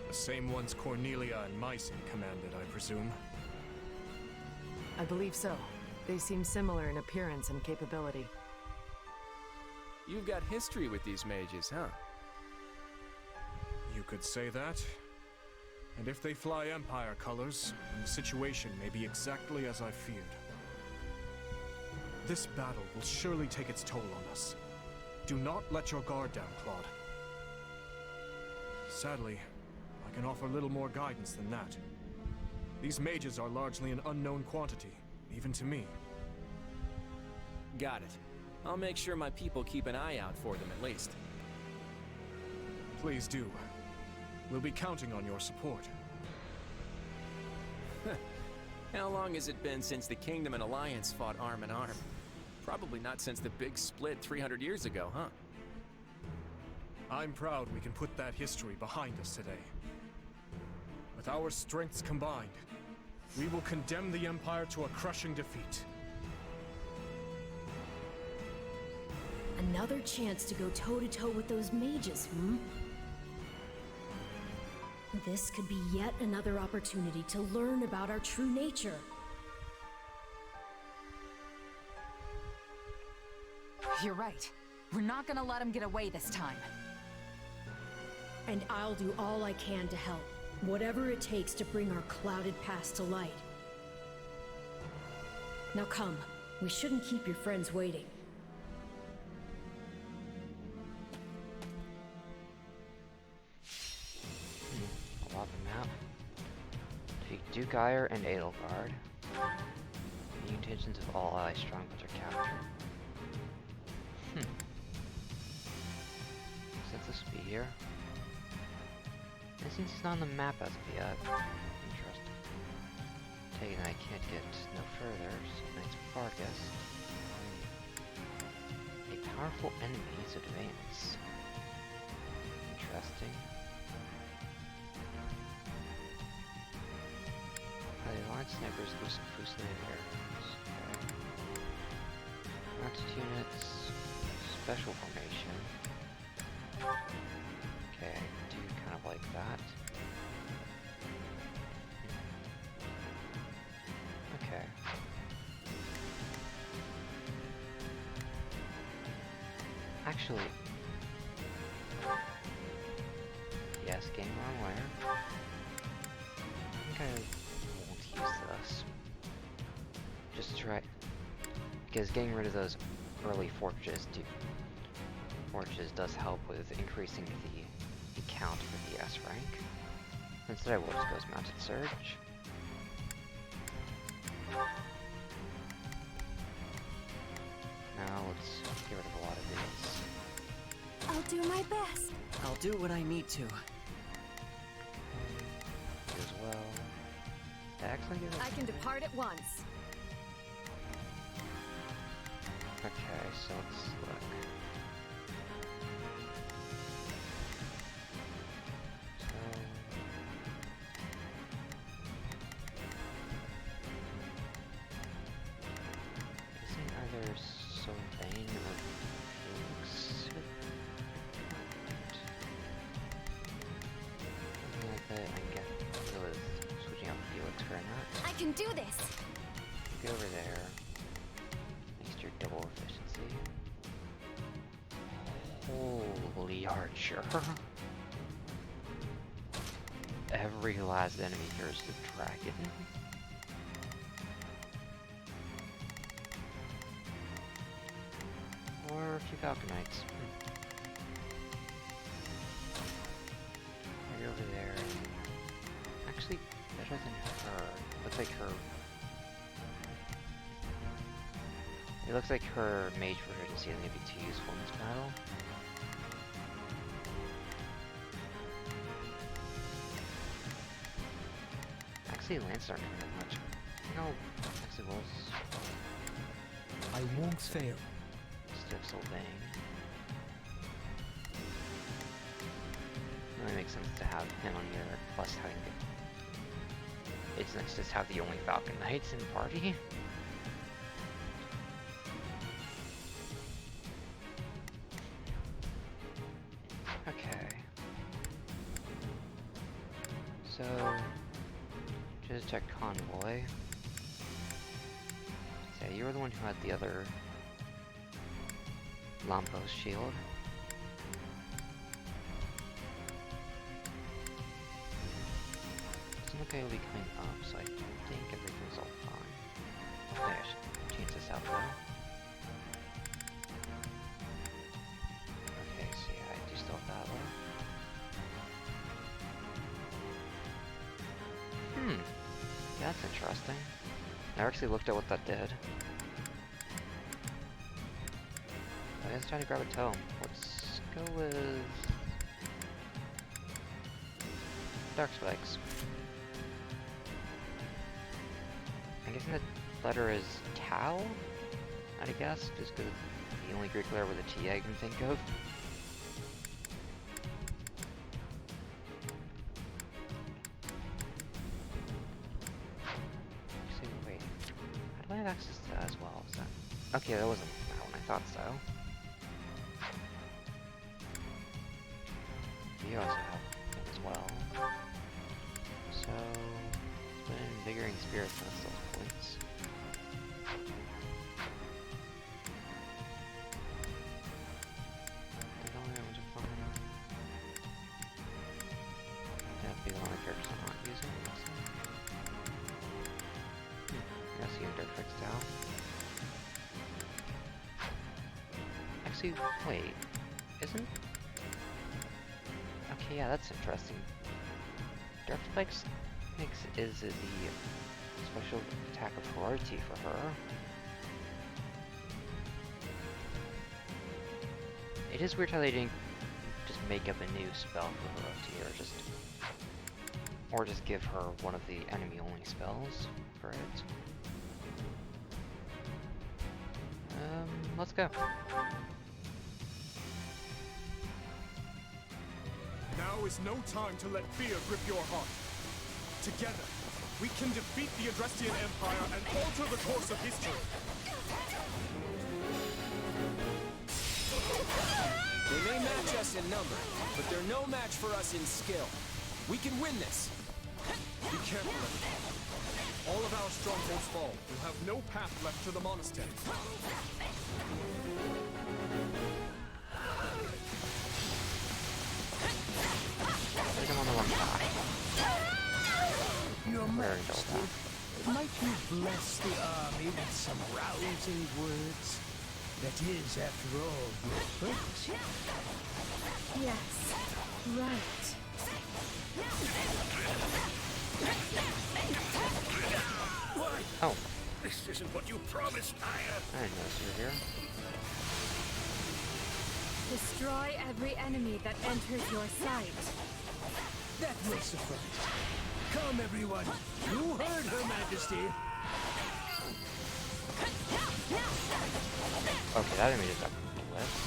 The same ones Cornelia and Mycen commanded, I presume. I believe so. They seem similar in appearance and capability. You've got history with these mages, huh? You could say that. And if they fly Empire colors, then the situation may be exactly as I feared. This battle will surely take its toll on us. Do not let your guard down, Claude. Sadly, I can offer little more guidance than that. These mages are largely an unknown quantity, even to me. Got it. I'll make sure my people keep an eye out for them at least. Please do. We'll be counting on your support. How long has it been since the Kingdom and Alliance fought arm in arm? Probably not since the big split 300 years ago, huh? I'm proud we can put that history behind us today. With our strengths combined, we will condemn the Empire to a crushing defeat. Another chance to go toe-to-toe with those mages, This could be yet another opportunity to learn about our true nature. You're right. We're not gonna let him get away this time. And I'll do all I can to help, whatever it takes to bring our clouded past to light. Now come, we shouldn't keep your friends waiting. I'll log them out. Defeat Duke Ire and Edelgard. The intentions of all allies strongholds are captured. Since this will be here. It seems he's not on the map as of yet. Interesting. Taking I can't get no further, so Knights of Fargus. A powerful enemy is advance. Interesting. The Alliance snipers loosen Fusilian arrows. Mounted units. Special formation. Okay, I do kind of like that. Okay. Actually... Yes, game on where? I think I won't use this. Just to try... Because getting rid of those early fortresses does help with increasing the count for the S rank. Instead I will just go as Mounted Surge. Now let's get rid of a lot of these. I'll do my best. I'll do what I need to. You as well. Actually, give it. I can depart at once. Okay, so let's look. Isn't either Sylvain or Felix? Something like that. I guess it was switching out Felix for a nut. I can do this. Go over there. Next your double efficiency. Holy Archer. Every last enemy here is the dragon. Or a few Falcon Knights. Right over there. Actually, better than her. Looks like her. It looks like her mage proficiency is going to be too useful in this battle. Actually, Lance aren't going to much. No, actually, Wolves. I won't fail. Stiff Sylvain. It only makes sense to have him on here, plus having it's nice to just have the only Falcon Knights in the party. Okay. So, just check Convoy. So you were the one who had the other Lampos shield. Doesn't look like it'll be coming up, so I think everything's all fine. Okay, I should change this out though. Okay, so yeah, I do still have that one. That's interesting. I actually looked at what that did. I was trying to grab a tome. Let's go with Dark Spikes. I'm guessing the letter is Tau? I'd guess, just because it's the only Greek letter with a T I can think of. Actually, wait. How do I have access to that as well? Is that... Okay, that wasn't that one. I thought so. You also have it as well. So, let's put in Invigorating Spirits and those points. The only ones are fine. That'd be the only characters I'm not using. I see you Dirt Fixed out. Actually, wait. Isn't... Okay, yeah, that's interesting. Dark Spikes is the special attack of Priority for her. It is weird how they didn't just make up a new spell for Priority, or just give her one of the enemy-only spells for it. Let's go. Now is no time to let fear grip your heart. Together, we can defeat the Adrestian Empire and alter the course of history. They may match us in number, but they're no match for us in skill. We can win this. Be careful, everyone. All of our strongholds fall. We'll have no path left to the monastery. wanna let him die. Your Very dull Majesty, that. might you bless the army with some rousing words? That is, after all, your purpose. Yes, right. What? Oh. This isn't what you promised, Aya. I didn't notice you were here. Destroy every enemy that enters your sight. That will suffice. Come, everyone. You heard Her Majesty. Okay, that enemy just got blitzed.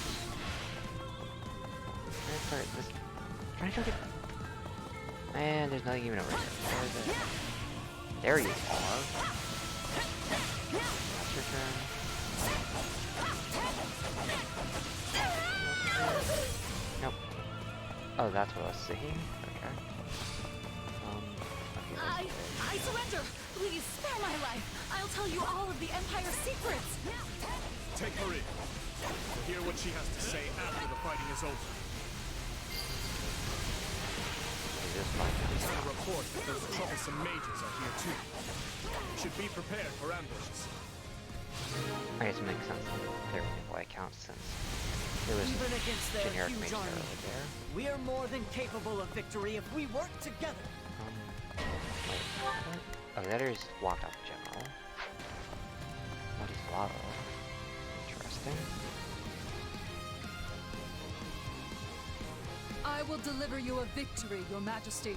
This. Trying to get. And there's nothing even over here. Where is it? There you are. That's your turn. Nope. Oh, that's what I was seeing. Okay. Okay, I surrender! Please spare my life! I'll tell you all of the Empire's secrets! Take her in. We'll hear what she has to say after the fighting is over. There's a report that those troublesome mages are here too. You should be prepared for ambushes. I guess it makes sense there why it counts since there was Even against their generic huge mages army, over there. we are more than capable of victory if we work together. Wait, what? Oh, that is walked off general. What is lava? Interesting. I will deliver you a victory, Your Majesty.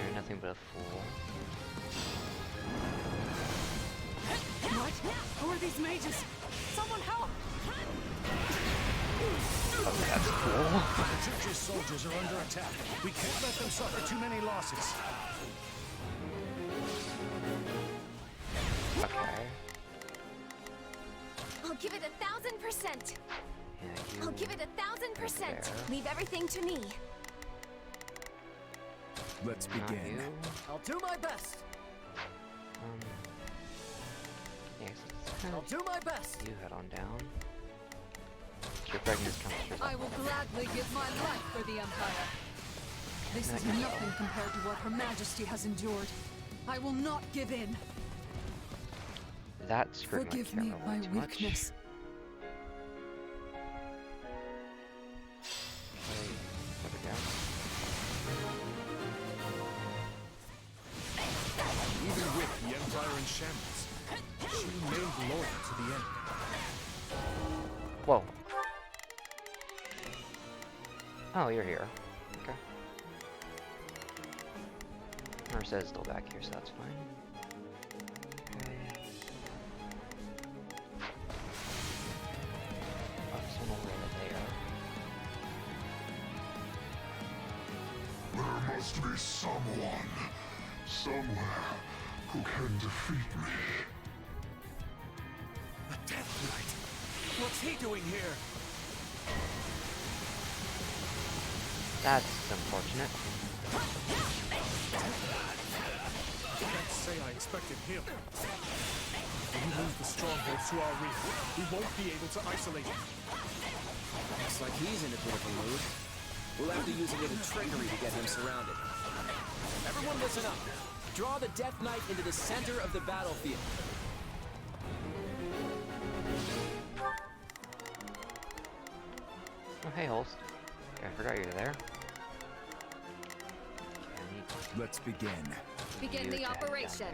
You're nothing but a fool. What? Who are these mages? Someone help! Oh, that's cool. The church's soldiers are under attack. We can't let them suffer too many losses. Okay. I'll give it 1,000%! Yeah, I'll give it 1,000%! there. Leave everything to me. Let's Not begin. you. I'll do my best. Yes, it's kind I'll of do my best. you head on down. Your pregnancy comes through. I will gladly give my life for the Empire. This is Not nothing compared to what Her Majesty has endured. I will not give in. That screwed Forgive my me camera my way too much. weakness. Okay, there we go. Even with the Empire in shambles, she remained loyal to the end. Whoa. Oh, you're here. Okay. Mercedes still back here, so that's fine. Okay. Oh, there's one over there. There must be someone, somewhere, who can defeat me. The Death Knight! What's he doing here? That's unfortunate. Can't say I expected him. When we lose the strongholds to our rear, we won't be able to isolate him. Looks like he's in a bit of a mood. We'll have to use a little trickery to get him surrounded. Everyone listen up. Draw the Death Knight into the center of the battlefield. Oh, hey, Holst. Okay, I forgot you were there. Let's begin. Begin the operation.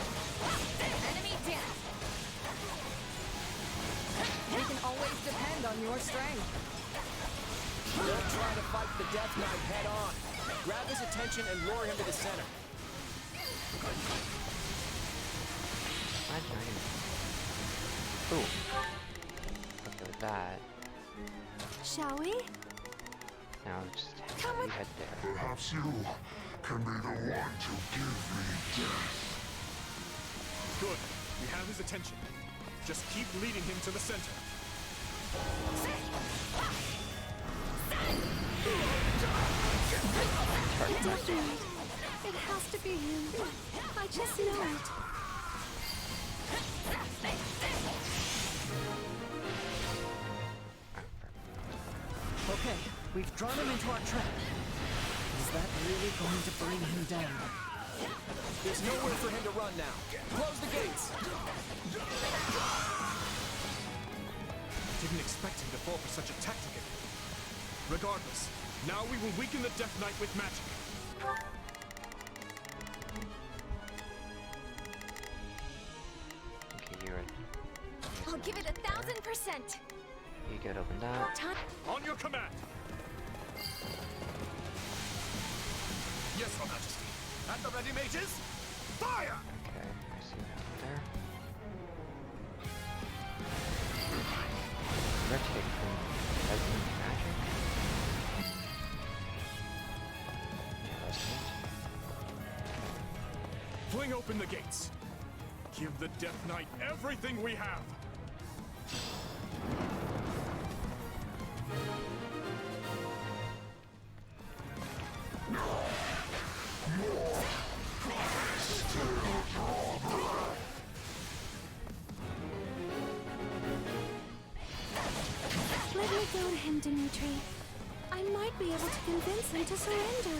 Enemy down. We can always depend on your strength. Don't try to fight the Death Knight head on. Grab his attention and lure him to the center. Ooh. Okay, with that. Shall we? Now just have you head there. Perhaps you can be the one to give me death. Good. We have his attention. Just keep leading him to the center. It has to be him. I just know it. Okay, we've drawn him into our trap. Is that really going to bring him down? There's nowhere for him to run now. Close the gates. Didn't expect him to fall for such a tactic. Regardless, now we will weaken the Death Knight with magic. Okay, you're right. I'll give it 1000%. You could open that. On your command! Yes, Your Majesty. At the ready, mages! Fire! Okay, I see what happened there. Rotate from Resonant Magic. Yeah, Resonant. Fling open the gates. Give the Death Knight everything we have. Let me go to him, Dimitri. I might be able to convince him to surrender.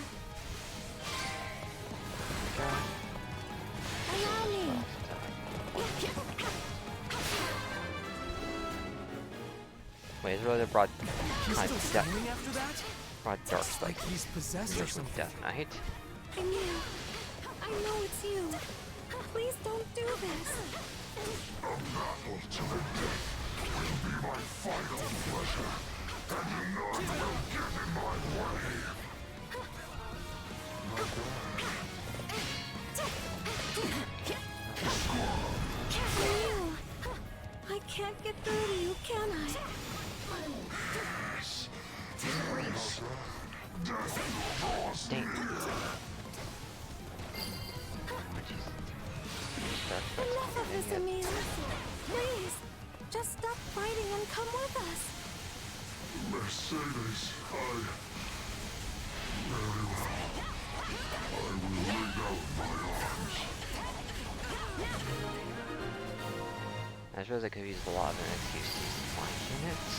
Allow me. Wait, it's really the broad He's kind still of standing after that? broad dark It's like he's possessed or something. Death Knight. And you. I know it's you. Please don't do this. A battle to the death will be my final pleasure, and none will get in my way. You. I can't get through to you, can I? Dang. Enough of this, Emil. Please, just stop fighting and come with us. Mercedes, very well. I will lay down my arms. I suppose I could have used a lot of an excuse to use the flying units.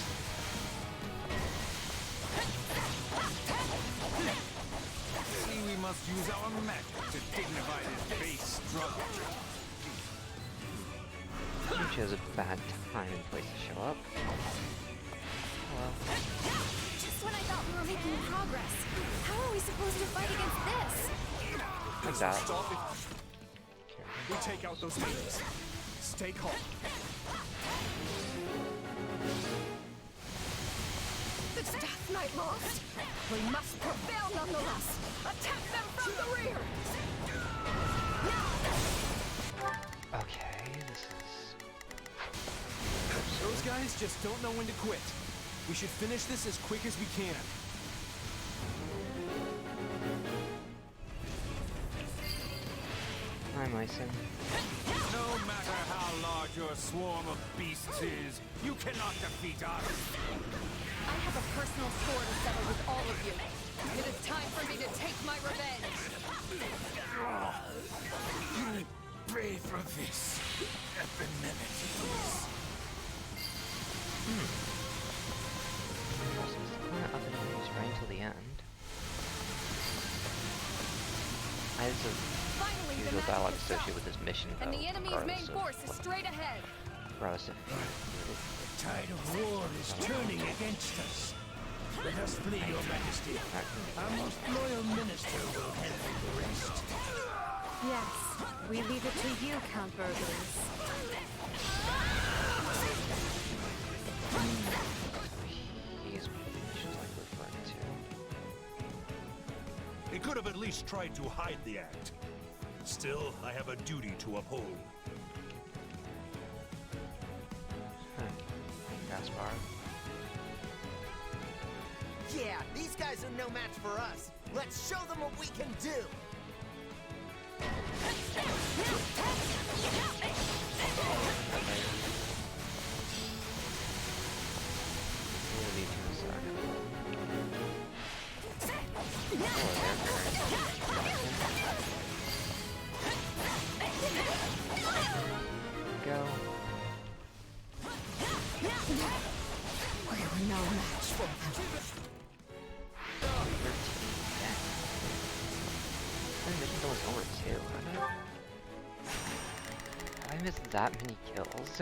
See, we must use our magic to dignify this base struggle. You chose a bad time and place to show up. Hello. Just when I thought we were making progress, how are we supposed to fight against this? Like that. Stop it. We take out those mages. Stay calm. The Death Knight lost. We must prevail nonetheless. Attack them from the rear. Okay, this is... Those guys just don't know when to quit. We should finish this as quick as we can. Hi, Myson. No matter how large your swarm of beasts is, you cannot defeat us. I have a personal score to settle with all of you. It is time for me to take my revenge. You pray for this, Epimenides. Up and moves right until the end. I have Finally, usual dialogue associated with this mission, though, and the enemy's main force is straight ahead. regardless of The tide of war is turning against us. Let us flee, Your Majesty. Our most loyal minister will handle the rest. Yes, we leave it to you, Count Burglars. He's like referring to. He could have at least tried to hide the act. Still, I have a duty to uphold. Gaspar. Yeah, these guys are no match for us. Let's show them what we can do. go. We are no match for them. I missed those over too, haven't I? I missed that many kills.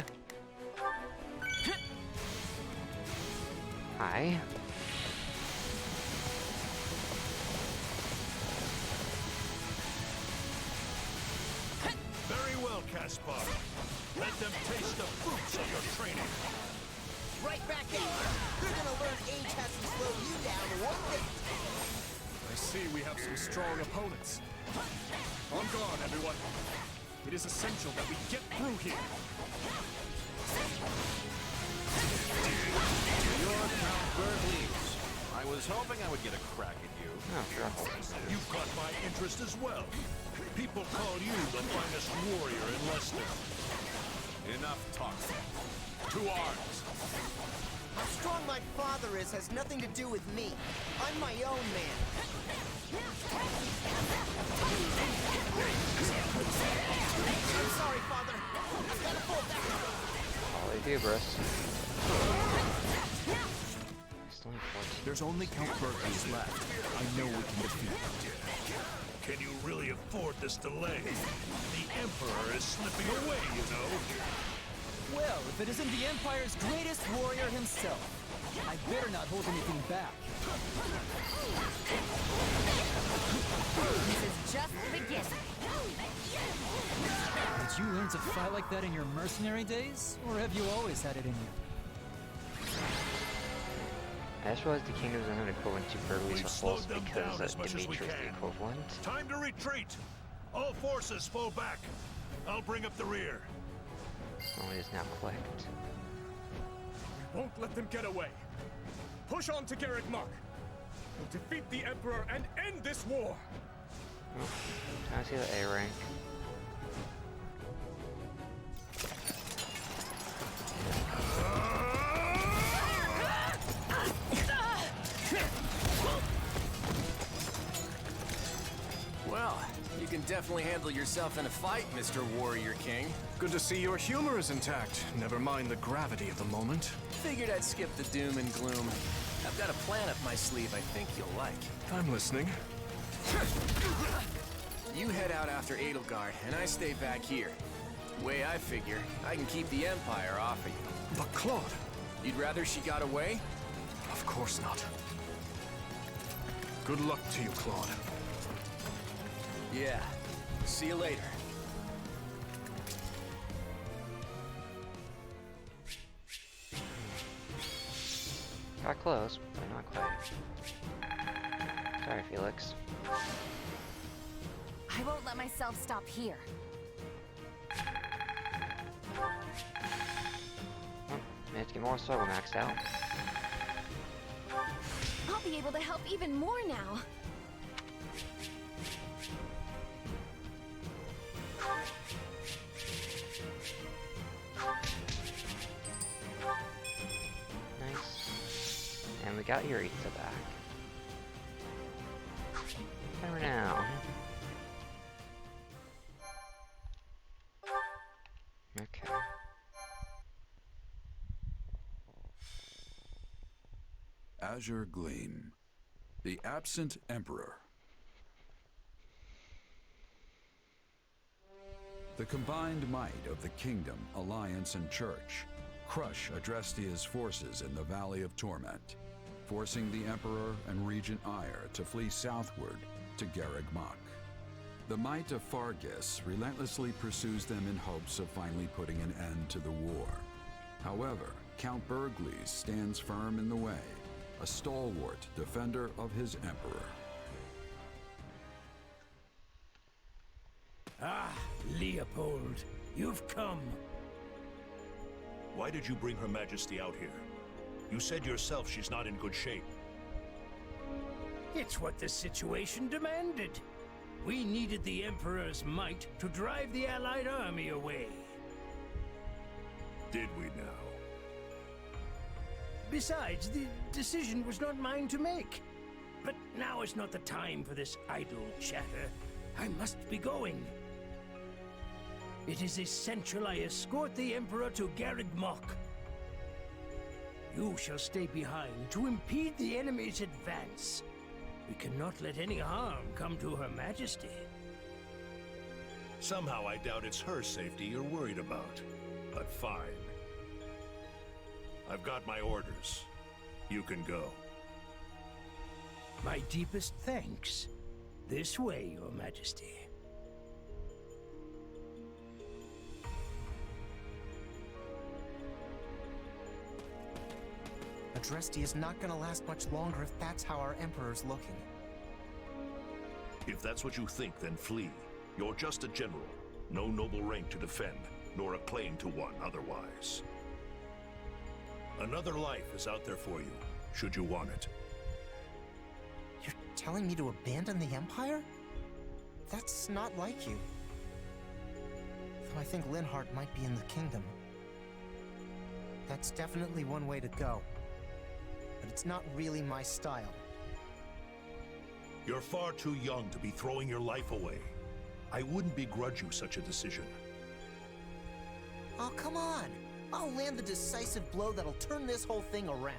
Hi. Very well, Caspar. Let them taste the fruits of your training. Right back at you. They're gonna learn age hasn't slowed you down one bit. I see we have some strong opponents. On guard, everyone. It is essential that we get through here. You're Count Bergleams. I was hoping I would get a crack at you. Oh, sure. You've caught my interest as well. People call you the finest warrior in Leicester. Enough talking. To arms. How strong my father is has nothing to do with me. I'm my own man. I'm sorry, Father. I've got to pull back. All they do, bros. There's only Count Bergleams left. I know we can defeat. Can you really afford this delay? The Emperor is slipping away, you know. Well, if it isn't the Empire's greatest warrior himself, I better not hold anything back. This is just the beginning. Did you learn to fight like that in your mercenary days, or have you always had it in you? I just realized the kingdom is not equivalent to Burley's False because Demetrius is the equivalent. Time to retreat. All forces fall back. I'll bring up the rear. Oh, it is now clicked. We won't let them get away. Push on to Garreg Mach. We'll defeat the Emperor and end this war. Oh, can I see the A rank? Well, you can definitely handle yourself in a fight, Mr. Warrior King. Good to see your humor is intact. Never mind the gravity of the moment. Figured I'd skip the doom and gloom. I've got a plan up my sleeve I think you'll like. I'm listening. You head out after Edelgard, and I stay back here. Way I figure, I can keep the Empire off of you. But Claude... You'd rather she got away? Of course not. Good luck to you, Claude. Yeah. See you later. Got close, but not quite. Sorry, Felix. I won't let myself stop here. Oh, managed to get more Sorghum maxed out. I'll be able to help even more now. Nice. And we got Yuritsa back. And renown. Okay. Azure Gleam. The absent Emperor. The combined might of the Kingdom, Alliance, and Church crush Adrestia's forces in the Valley of Torment, forcing the Emperor and Regent Ire to flee southward to Garreg Mach. The might of Fargus relentlessly pursues them in hopes of finally putting an end to the war. However, Count Bergleys stands firm in the way, a stalwart defender of his Emperor. Ah, Leopold, you've come. Why did you bring Her Majesty out here? You said yourself she's not in good shape. It's what the situation demanded. We needed the Emperor's might to drive the Allied army away. Did we now? Besides, the decision was not mine to make. But now is not the time for this idle chatter. I must be going. It is essential I escort the Emperor to Garreg Mach. You shall stay behind to impede the enemy's advance. We cannot let any harm come to Her Majesty. Somehow I doubt it's her safety you're worried about. But fine. I've got my orders. You can go. My deepest thanks. This way, Your Majesty. Adresti is not gonna last much longer if that's how our Emperor's looking. If that's what you think, then flee. You're just a general. No noble rank to defend, nor a claim to one otherwise. Another life is out there for you, should you want it. You're telling me to abandon the Empire? That's not like you. Though I think Linhardt might be in the kingdom. That's definitely one way to go. But it's not really my style. You're far too young to be throwing your life away. I wouldn't begrudge you such a decision. Oh, come on! I'll land the decisive blow that'll turn this whole thing around.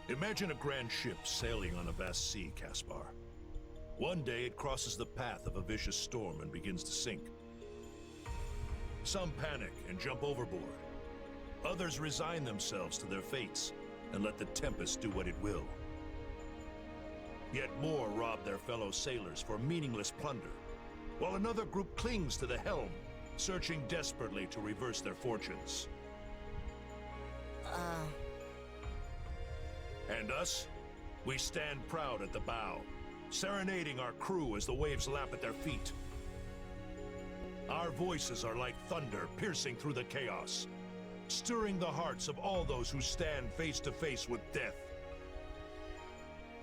Imagine a grand ship sailing on a vast sea, Caspar. One day it crosses the path of a vicious storm and begins to sink. Some panic and jump overboard. Others resign themselves to their fates and let the tempest do what it will. Yet more rob their fellow sailors for meaningless plunder, while another group clings to the helm, searching desperately to reverse their fortunes. And us? We stand proud at the bow, serenading our crew as the waves lap at their feet. Our voices are like thunder piercing through the chaos, stirring the hearts of all those who stand face to face with death.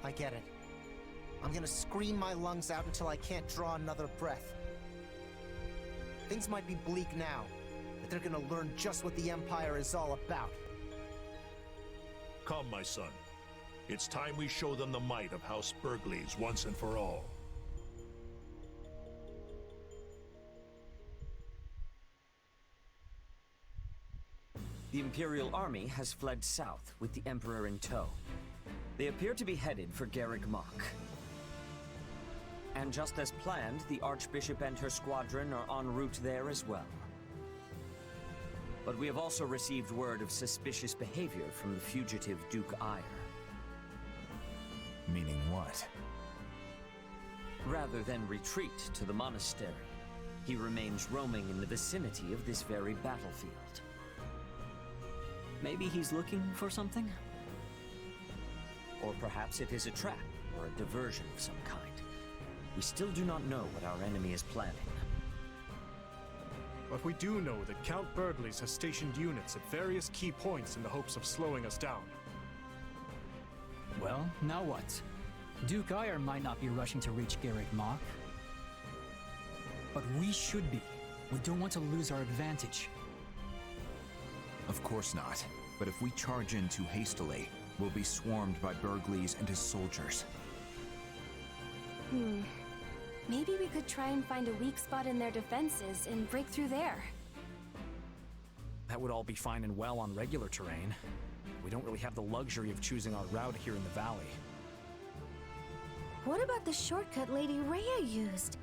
I get it. I'm gonna scream my lungs out until I can't draw another breath. Things might be bleak now, but they're gonna learn just what the Empire is all about. Come, my son. It's time we show them the might of House Bergleys once and for all. The Imperial Army has fled south with the Emperor in tow. They appear to be headed for Garreg Mach. And just as planned, the Archbishop and her squadron are en route there as well. But we have also received word of suspicious behavior from the fugitive Duke Ire. Meaning what? Rather than retreat to the monastery, he remains roaming in the vicinity of this very battlefield. Maybe he's looking for something? Or perhaps it is a trap or a diversion of some kind. We still do not know what our enemy is planning. But we do know that Count Bergleys has stationed units at various key points in the hopes of slowing us down. Well, now what? Duke Ire might not be rushing to reach Garreg Mach. But we should be. We don't want to lose our advantage. Of course not. But if we charge in too hastily, we'll be swarmed by Bergleys and his soldiers. Maybe we could try and find a weak spot in their defenses and break through there. That would all be fine and well on regular terrain. We don't really have the luxury of choosing our route here in the valley. What about the shortcut Lady Rhea used?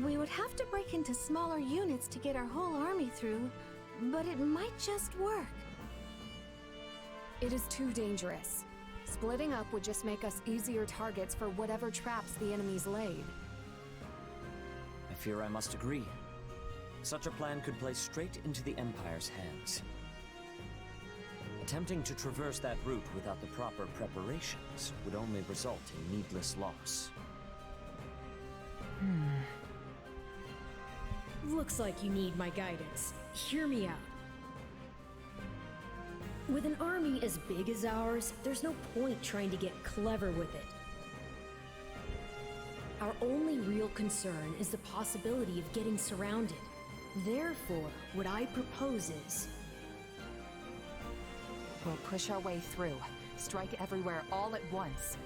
We would have to break into smaller units to get our whole army through, but it might just work. It is too dangerous. Splitting up would just make us easier targets for whatever traps the enemies laid. I fear I must agree. Such a plan could play straight into the Empire's hands. Attempting to traverse that route without the proper preparations would only result in needless loss. Looks like you need my guidance. Hear me out. With an army as big as ours, there's no point trying to get clever with it. Our only real concern is the possibility of getting surrounded. Therefore, what I propose is... We'll push our way through, strike everywhere all at once.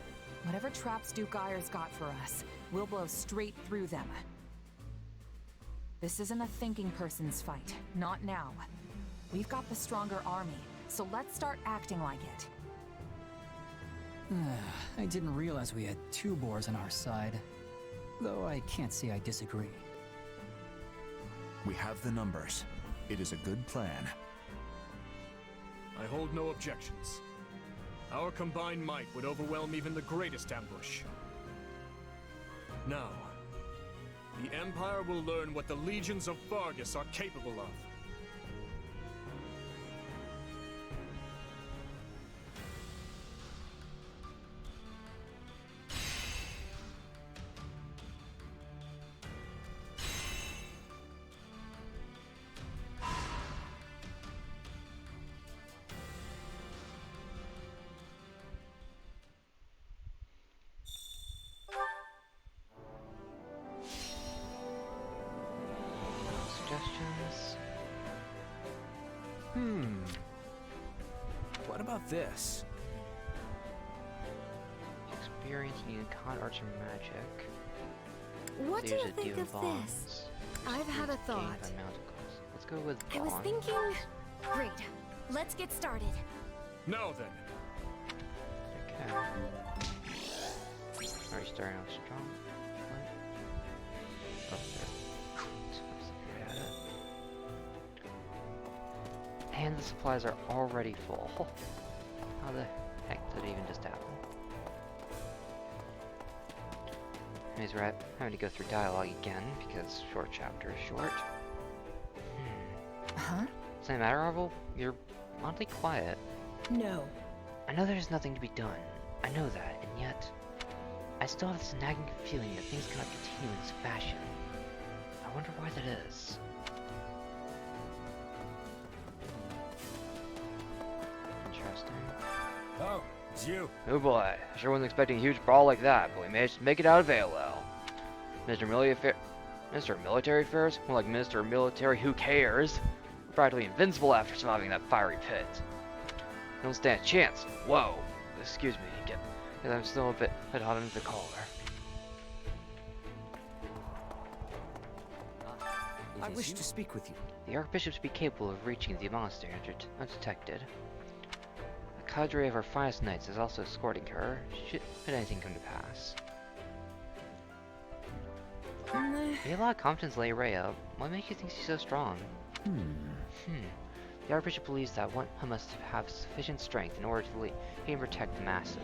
Whatever traps Duke Ayer's got for us, we'll blow straight through them. This isn't a thinking person's fight. Not now. We've got the stronger army, so let's start acting like it. I didn't realize we had 2 boars on our side. Though I can't say I disagree. We have the numbers. It is a good plan. I hold no objections. Our combined might would overwhelm even the greatest ambush. Now, the Empire will learn what the legions of Vargas are capable of. Suggestions? What about this? Experience needed con archer magic. What do There's you a think deal of bonds. this? I've had a Gained thought. by mounticles. Let's go with I was bonds. thinking... Great. Let's get started. Now then. Okay. Already starting off strong. What? Up there. At it. And the supplies are already full. How the heck did it even just happen? Anyways, we're having to go through dialogue again because short chapter is short. Huh? Does that matter, Arvel? You're oddly quiet. No. I know there's nothing to be done. I know that, and yet I still have this nagging feeling that things cannot continue in this fashion. I wonder why that is. Interesting. Oh, it's you. Oh boy, I sure wasn't expecting a huge brawl like that, but we managed to make it out of AOL. Mr. Military Affairs? More like Mr. Military Who Cares? We're practically invincible after surviving that fiery pit. Don't stand a chance. Whoa. Excuse me, because I'm still a bit hot under the collar. I wish to speak with you. The Archbishops be capable of reaching the monastery undetected. A cadre of our finest knights is also escorting her, should anything come to pass. You have a lot of confidence, Leia. What makes you think she's so strong? The Archbishop believes that one must have sufficient strength in order to lead and protect the masses.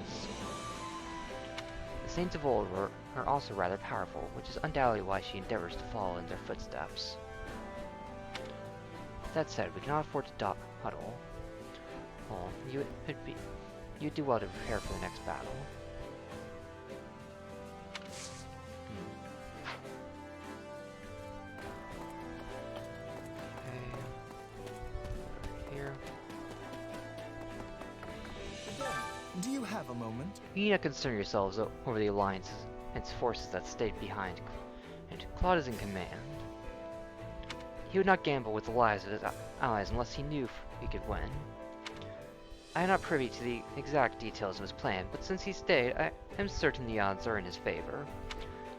The saints of old are also rather powerful, which is undoubtedly why she endeavors to follow in their footsteps. That said, we cannot afford to huddle. Well, you'd do well to prepare for the next battle. Do you have a moment? You need not concern yourselves over the Alliance and its forces that stayed behind, and Claude is in command. He would not gamble with the lives of his allies unless he knew he could win. I am not privy to the exact details of his plan, but since he stayed, I am certain the odds are in his favor.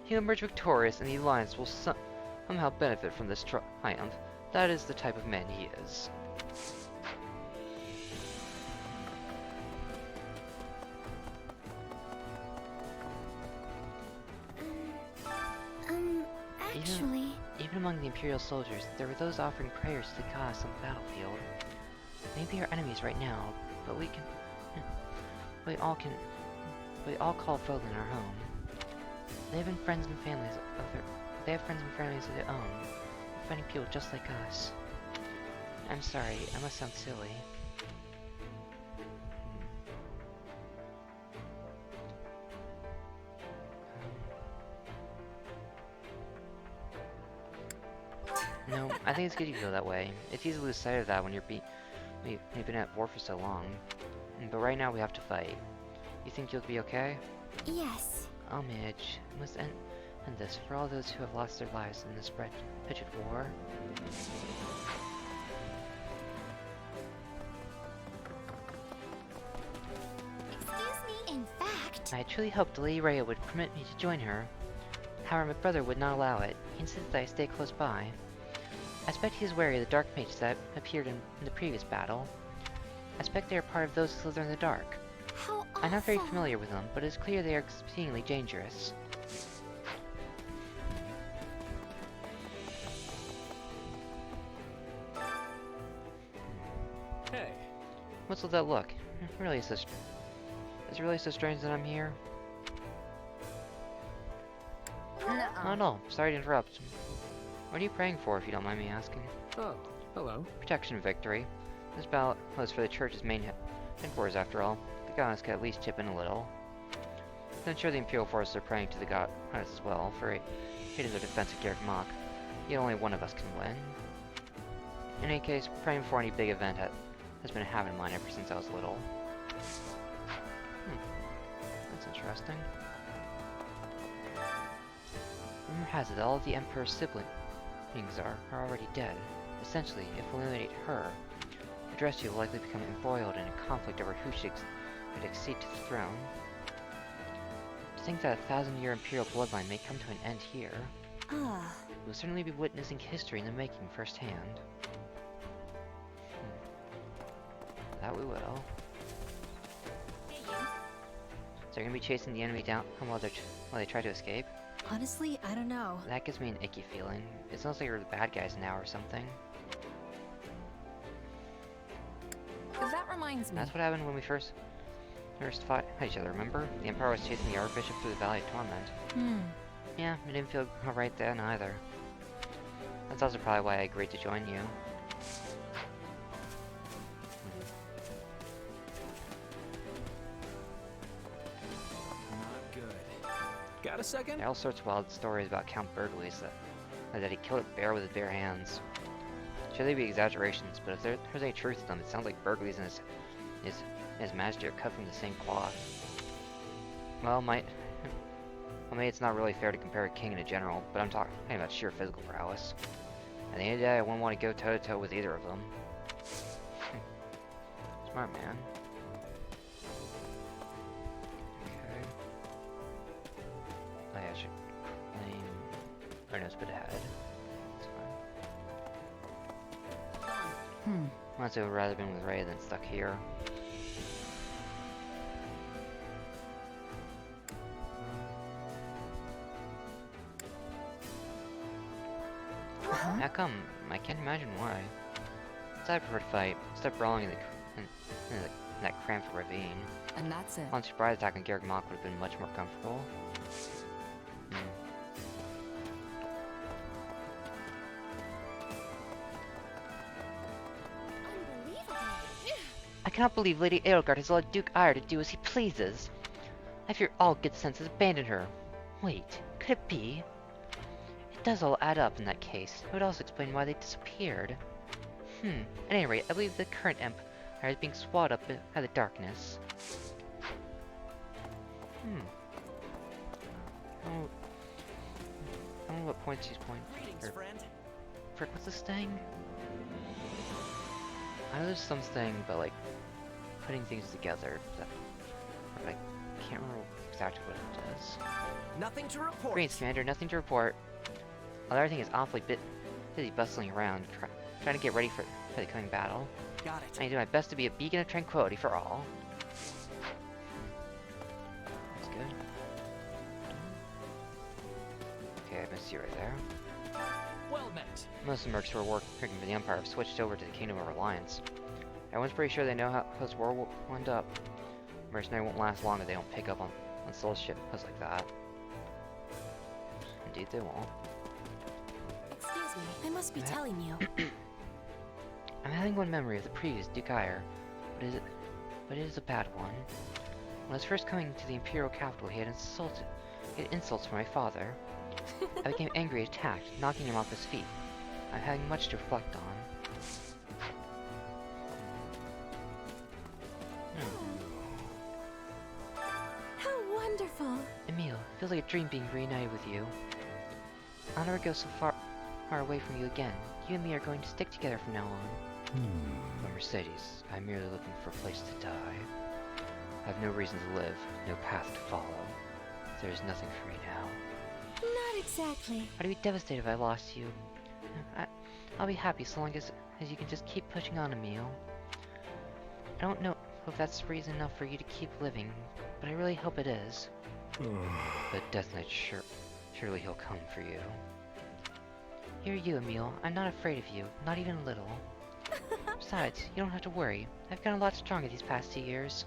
He'll emerge victorious, and the Alliance will somehow benefit from this triumph. That is the type of man he is. Actually... Even among the Imperial soldiers, there were those offering prayers to the gods on the battlefield. Maybe our enemies right now, but we all call Fodlan our home. They have friends and families of their own, fighting people just like us. I'm sorry, I must sound silly. No, I think it's good you feel that way. It's easy to lose sight of that when we've been at war for so long. But right now we have to fight. You think you'll be okay? Yes. I'll manage. We must end this for all those who have lost their lives in this wretched war. Excuse me, in fact... I truly hoped Lady Rhea would permit me to join her. However, my brother would not allow it. He insisted that I stay close by. I suspect he is wary of the dark mages that appeared in the previous battle. I suspect they are part of those who slither in the dark. How I'm not very familiar with them, but it is clear they are exceedingly dangerous. Hey. What's with that look? Is it really so strange that I'm here? Nuh-uh. Not at all. Sorry to interrupt. What are you praying for, if you don't mind me asking? Oh, hello. Protection and victory. This battle was for the church's main headquarters, after all. The goddess could at least chip in a little. I'm sure the Imperial forces are praying to the goddess as well, for it is their defense of Garrick Mach. Yet only one of us can win. In any case, praying for any big event has been a habit of mine ever since I was little. That's interesting. Rumor has it all of the Emperor's siblings are already dead. Essentially, if we eliminate her, the rest will likely become embroiled in a conflict over who should accede to the throne. To think that a 1,000-year Imperial bloodline may come to an end here, we will certainly be witnessing history in the making firsthand. That we will. So they're gonna be chasing the enemy down while they try to escape? Honestly, I don't know. That gives me an icky feeling. It sounds like we're the bad guys now or something. That reminds me. That's what happened when we first fought each other, remember? The Emperor was chasing the Archbishop through the Valley of Torment. Yeah, it didn't feel right then either. That's also probably why I agreed to join you. Got a second? There are all sorts of wild stories about Count Burgley's that he killed a bear with his bare hands. Sure, they be exaggerations, but if there's any truth to them, it sounds like Burgley's and his majesty are cut from the same cloth. Well, maybe it's not really fair to compare a king and a general, but I'm talking about sheer physical prowess. At the end of the day, I wouldn't want to go toe-to-toe with either of them. Smart man. Azure Gleam. Or no, spit ahead. That's fine. Honestly, I would rather been with Ray than stuck here. How come? I can't imagine why. Instead, I prefer to fight. Instead of brawling in that cramped ravine. And that's it. One surprise attack on Garrick Mach would have been much more comfortable. I cannot believe Lady Edelgard has allowed Duke Ire to do as he pleases. I fear all good sense has abandoned her. Wait, could it be? It does all add up in that case. It would also explain why they disappeared. At any rate, I believe the current Empire is being swallowed up by the darkness. I don't know what points he's pointing. Frick, what's this thing? I know there's something about like putting things together that I can't remember exactly what it does. Nothing to report. Greetings, Commander. Nothing to report. Although everything is awfully busy bustling around, trying to get ready for the coming battle. Got it. I do my best to be a beacon of tranquility for all. That's good. Okay, I missed you right there. Well met. Most of the mercs who are working for the Empire have switched over to the Kingdom of Reliance. Everyone's pretty sure they know how this war will end up. Mercenary won't last long if they don't pick up on soul shit like that. Indeed they won't. Excuse me, I must be telling you. I'm having one memory of the previous Duke Ire, but it is a bad one. When I was first coming to the Imperial capital, he had insults for my father. I became angry and attacked, knocking him off his feet. I'm having much to reflect on. How wonderful! Emile, feels like a dream being reunited with you. I'll never go so far away from you again. You and me are going to stick together from now on. But Mercedes, I'm merely looking for a place to die. I have no reason to live, no path to follow. There is nothing for me now. Not exactly. I'd be devastated if I lost you. I'll be happy so long as you can just keep pushing on, Emil. I don't know if that's reason enough for you to keep living, but I really hope it is. The Death Knight surely he'll come for you. Hear you, Emil. I'm not afraid of you, not even a little. Besides, you don't have to worry. I've gotten a lot stronger these past 2 years.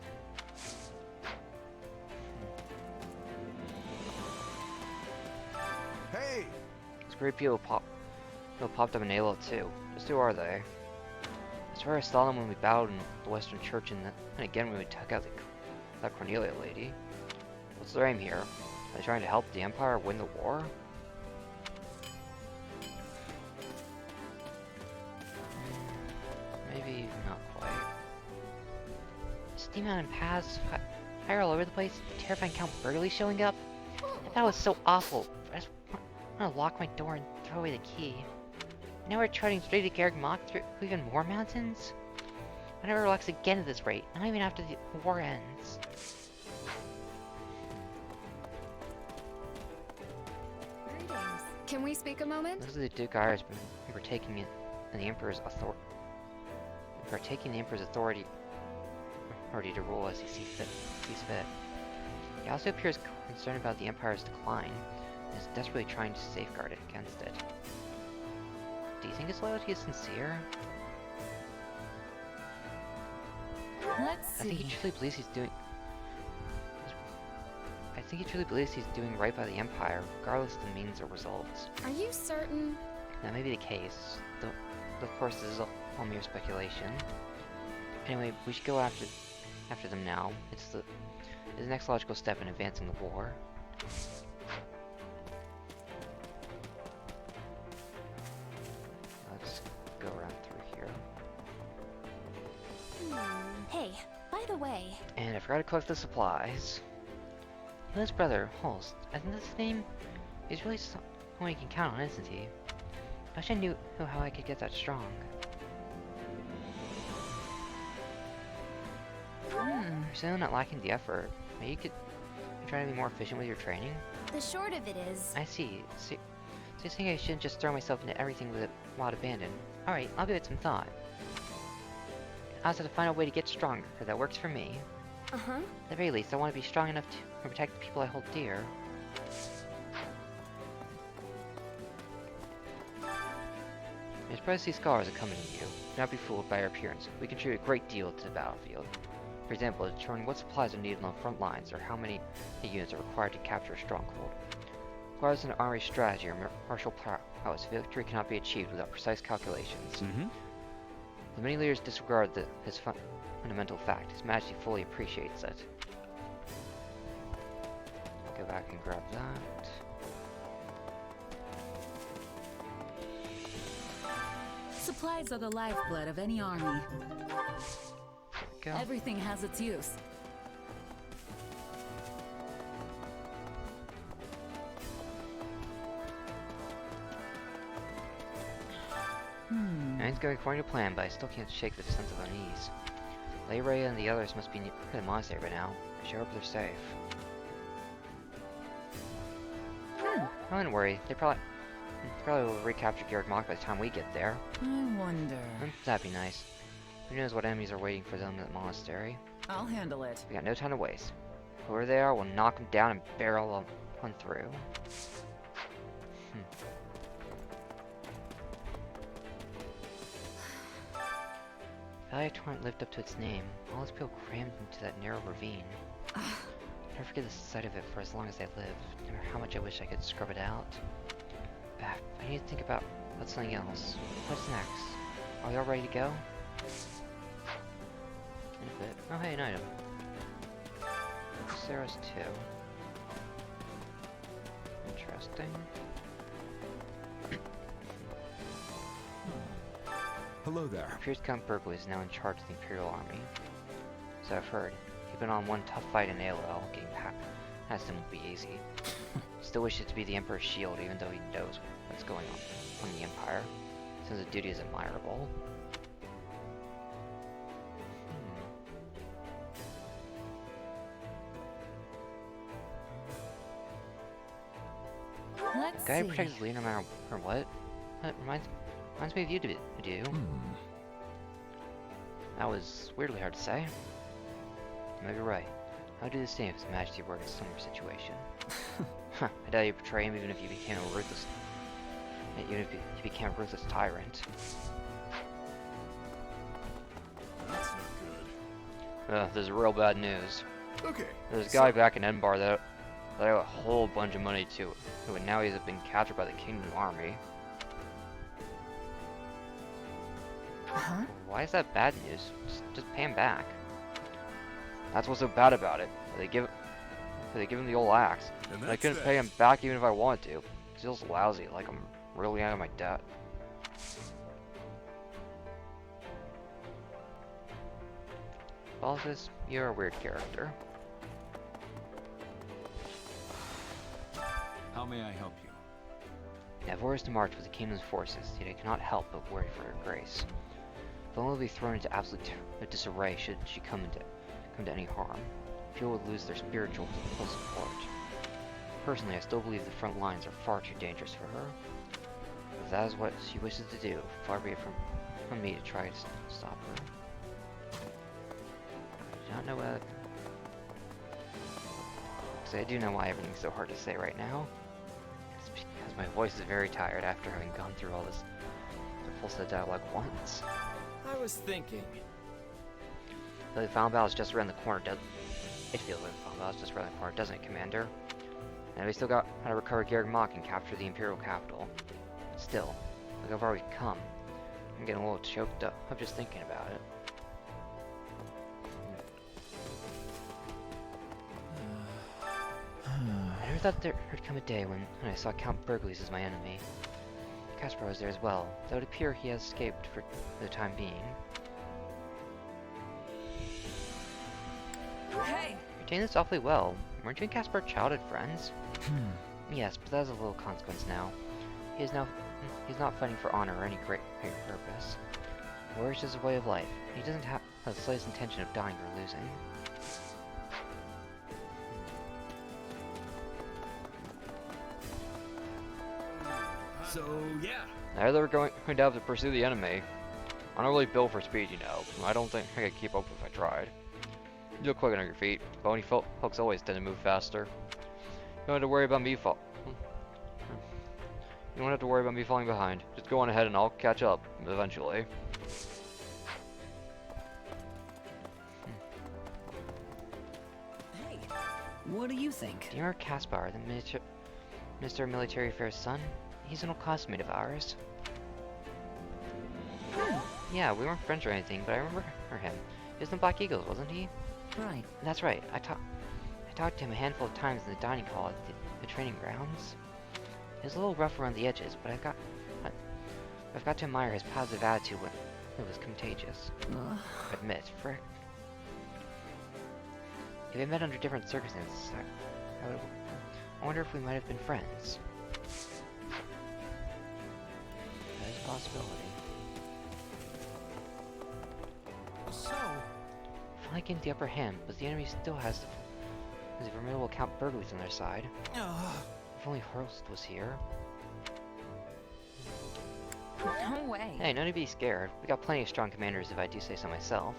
Hey! These great people popped up in Halo too. Just who are they? I swear I saw them when we battled in the Western Church and again when we took out that Cornelia lady. What's their aim here? Are they trying to help the Empire win the war? Maybe not quite. Steam out and paths, fire all over the place, terrifying Count Burgley showing up. That was so awful. I just want to lock my door and throw away the key. Now we're trotting straight to Garrick Mach through even more mountains? I'll never relax again at this rate, not even after the war ends. Greetings. Can we speak a moment? Looks like the Duke Iyer has been partaking in the Emperor's authority. Partaking the Emperor's authority to rule as he sees fit. He also appears concerned about the Empire's decline, and is desperately trying to safeguard it against it. Do you think his loyalty is sincere? Let's see. I think he truly believes he's doing right by the Empire, regardless of the means or results. Are you certain? That may be the case, though of course this is all mere speculation. Anyway, we should go after them now. It's the next logical step in advancing the war. Let's go around through here. Hey, by the way. And I forgot to collect the supplies. His brother, Holst, I think that's his name. He's really someone you can count on, isn't he? I wish I knew how I could get that strong. You're still not lacking the effort. Maybe you could try to be more efficient with your training? The short of it is... I see. So you think I shouldn't just throw myself into everything with without abandon? Alright, I'll give it some thought. I also have to find a way to get stronger, that works for me. Uh-huh. At the very least, I want to be strong enough to protect the people I hold dear. Your surprised these scholars accompany you. Do not be fooled by our appearance. We contribute a great deal to the battlefield. For example, determine what supplies are needed on the front lines, or how many units are required to capture a stronghold. Requires an army strategy or martial prowess. Victory cannot be achieved without precise calculations. The many leaders disregard his fundamental fact. His Majesty fully appreciates it. Go back and grab that. Supplies are the lifeblood of any army. Everything has its use. Everything's going according to plan, but I still can't shake the sense of unease. Leray and the others must be near the monastery by now. I sure hope they're safe. I wouldn't worry. They probably will recapture Garrick Mach by the time we get there. I wonder. That'd be nice. Who knows what enemies are waiting for them at the monastery? I'll handle it. We got no time to waste. Whoever they are, we'll knock them down and barrel on through. Valley of Torment lived up to its name. All its people crammed into that narrow ravine. I'll never forget the sight of it for as long as I live, no matter how much I wish I could scrub it out. I need to think about something else. What's next? Are we all ready to go? In a bit. Oh hey, an item. Sarah's too. Interesting. Hello there. It appears Count Burgley is now in charge of the Imperial Army. So I've heard. He's been on one tough fight in AOL, getting past him will be easy. Still wishes to be the Emperor's shield, even though he knows what's going on in the Empire. Since the duty is admirable. Let's Guy who see. protects his lead no matter what? That reminds me of you to do. That was weirdly hard to say. Maybe you're right. How do the same if His Majesty were in a similar situation? Huh, I doubt you'd betray him even if you became a ruthless... Even if you became a ruthless tyrant. That's not good. There's real bad news. Okay. There's a guy back in Enbar that I got a whole bunch of money to, and now he's been captured by the Kingdom Army. Huh? Why is that bad news? Just pay him back. That's what's so bad about it. They give him the old axe. And I couldn't pay him back even if I wanted to. It feels lousy, like I'm really out of my debt. Balthus, you're a weird character. How may I help you? I have orders to march with the kingdom's forces, yet I cannot help but worry for her grace. Velen will be thrown into absolute disarray should she come to any harm. People would lose their spiritual support. Personally, I still believe the front lines are far too dangerous for her. If that is what she wishes to do, far be it from me to try to stop her. I don't know what... Because I do know why everything's so hard to say right now. It's because my voice is very tired after having gone through all this full set of dialogue once. I was thinking. The final battle is just around the corner, it feels like the final battle is just around the corner, doesn't it, Commander? And we still got how to recover Garreg Mach and capture the Imperial capital. Still, look how far we've come. I'm getting a little choked up just thinking about it. I never thought there'd come a day when I saw Count Burgles as my enemy. Caspar was there as well, though it would appear he has escaped for the time being. Hey! You're doing this awfully well. Weren't you and Caspar childhood friends? Yes, but that has a little consequence now. He's not fighting for honor or any great purpose. War is just a way of life. He doesn't have the slightest intention of dying or losing. So, yeah. Now they're going to have to pursue the enemy. I'm not really built for speed, you know. I don't think I could keep up if I tried. You look quick on your feet. Bony folks always tend to move faster. You don't have to worry about me You don't have to worry about me falling behind. Just go on ahead and I'll catch up eventually. Hey, what do you think? Do you remember Caspar, the Minister of Military Affairs' son? He's an old classmate of ours. Yeah, we weren't friends or anything, but I remember him. He was in the Black Eagles, wasn't he? Right. That's right. I talked to him a handful of times in the dining hall at the training grounds. He was a little rough around the edges, but I've got to admire his positive attitude when it was contagious. Admit, frick. If we met under different circumstances, I wonder if we might have been friends. That is a possibility. So, Finally getting the upper hand, but the enemy still has the formidable Count Burgles on their side. If only Horst was here. No way. Hey, no need to be scared. We got plenty of strong commanders if I do say so myself.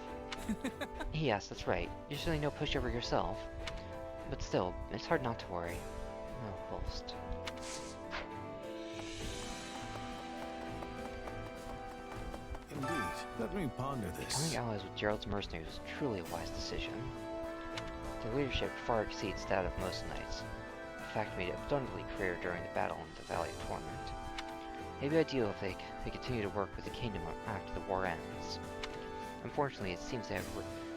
Yes, that's right. You're certainly no pushover yourself. But still, it's hard not to worry. No, Horst. Indeed. Let me ponder this. Becoming allies with Gerald's mercenaries was truly a wise decision. Their leadership far exceeds that of most knights. In fact, made it abundantly clear during the battle in the Valley of Torment. It'd be ideal if they continue to work with the kingdom after the war ends. Unfortunately, it seems they have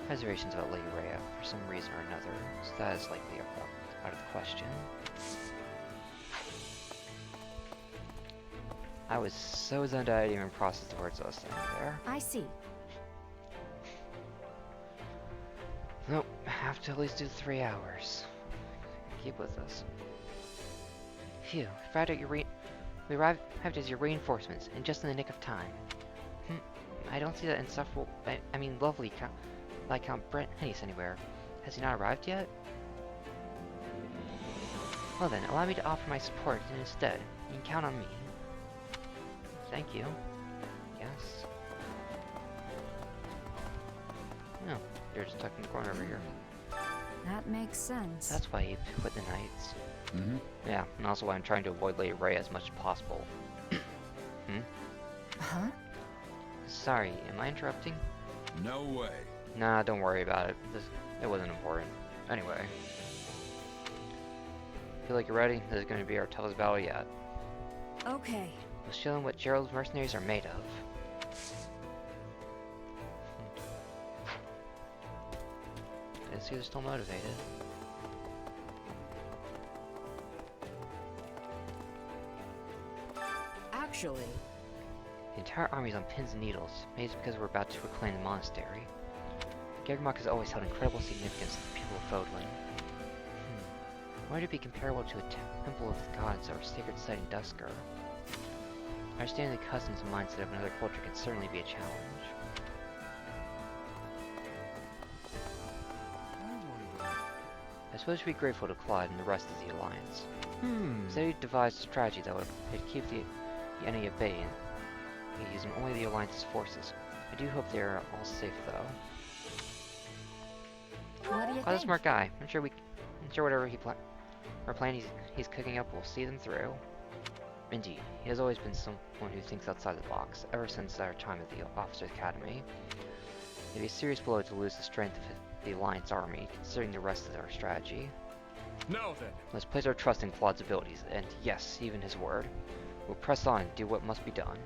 reservations about Lady Rhea for some reason or another, so that is likely out of the question. I was so zoned out I didn't even process the words I was saying there. I see. Nope, have to at least do 3 hours. Keep with us. Phew, we arrived as your reinforcements, and just in the nick of time. I don't see that insufferable, I mean lovely Viscount Brent Hennies anywhere. Has he not arrived yet? Well then, allow me to offer my support instead. You can count on me. Thank you. Yes. No, you're just tucked in the corner over here. That makes sense. That's why you quit the Knights. Mm-hmm. Yeah, and also why I'm trying to avoid Lady Ray as much as possible. Huh? Sorry, am I interrupting? No way. Nah, don't worry about it. It wasn't important. Anyway. Feel like you're ready? This is going to be our toughest battle yet. Okay. We'll show them what Gerald's mercenaries are made of. I see they're still motivated. Actually, The entire army's on pins and needles. Maybe it's because we're about to reclaim the monastery. Garreg Mach has always held incredible significance to the people of Fodlan. Why would it be comparable to a temple of the gods or a sacred site in Dusker? Understanding the customs and mindset of another culture can certainly be a challenge. I suppose we'd be grateful to Claude and the rest of the Alliance. Instead, he devised a strategy that would keep the enemy at bay, using only the Alliance's forces. I do hope they are all safe, though. What do you Quite a think? smart guy. I'm sure whatever plan he's cooking up will see them through. Indeed, he has always been someone who thinks outside the box, ever since our time at the Officers' Academy. It'd be a serious blow to lose the strength of the Alliance army, considering the rest of our strategy. Now then. Let's place our trust in Claude's abilities, and yes, even his word. We'll press on and do what must be done.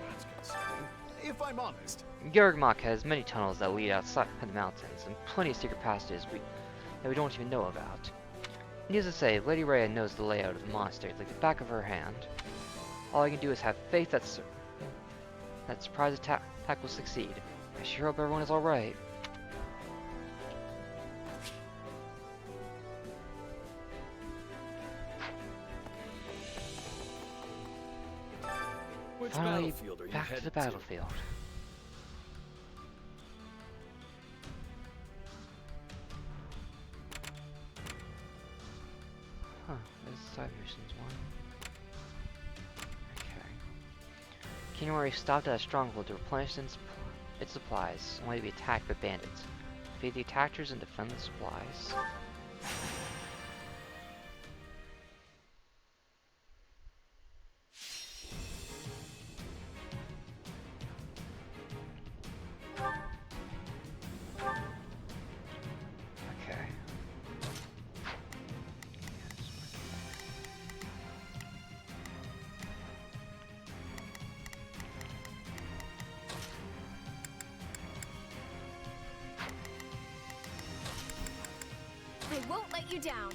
That's concerning. If I'm honest. Garreg Mach has many tunnels that lead outside the mountains, and plenty of secret passages that we don't even know about. Needless to say, Lady Rhea knows the layout of the monastery like the back of her hand. All I can do is have faith that surprise attack will succeed. I sure hope everyone is alright. Which Finally, battlefield are you back to headed the battlefield. Huh, there's side missions one. Okay. King Warriors stopped at a stronghold to replenish its supplies, only to be attacked by bandits. Defeat the attackers and defend the supplies. Okay. I won't let you down.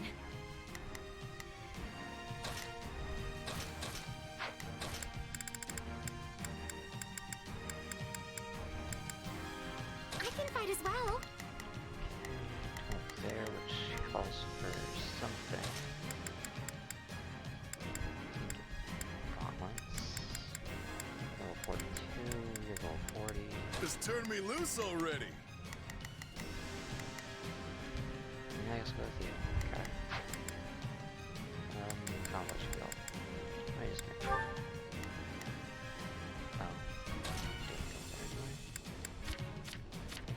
I can fight as well. Up there, which calls for something. Gauntlets. Level 42, you're level 40. Just turn me loose already. Yeah, I guess go with you. Okay. Not much to go. Let me just make sure. Oh. Didn't go there anyway.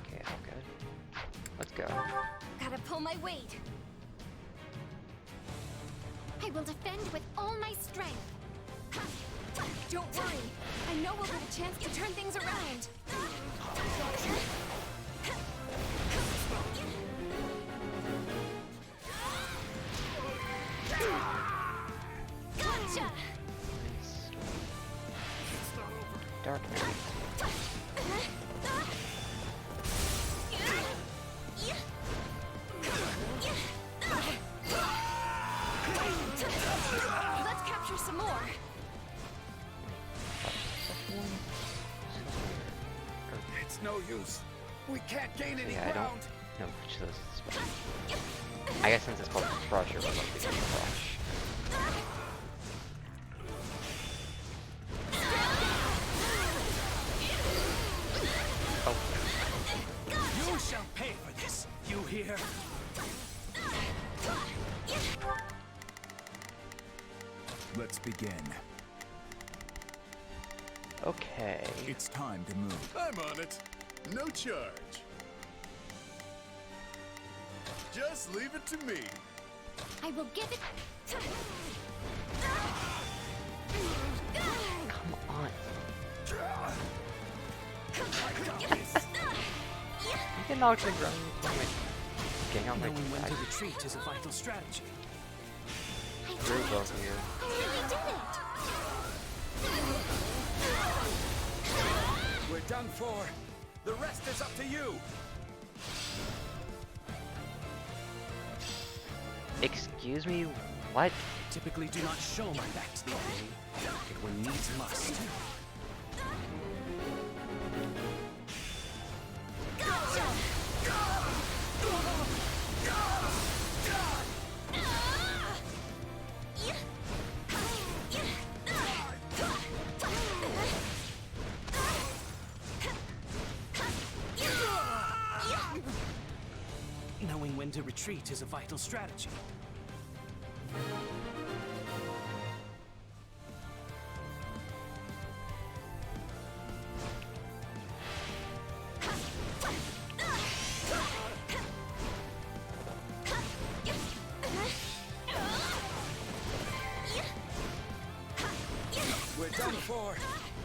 Okay, all good. Let's go. Gotta pull my weight. I will defend with all my strength. Don't worry. I know we'll get a chance to turn things around. Gotcha! Dark Knight. Let's capture some more. It's no use. We can't gain any Yeah, I don't ground. know which of those is supposed to be. I guess since it's called Crusher, we're going to be getting Crush. Oh. You shall pay for this. You hear? Let's begin. Okay. It's time to move. I'm on it. No charge. Just leave it to me. I will give it. Come on. You can knock the ground. Getting on my Knowing when to back. retreat is a vital strategy. You're both here. I really did it! We're done for. The rest is up to you. Excuse me? What? Typically do not show my back to the enemy. It when needs must. Knowing when to retreat is a vital strategy. We're done for.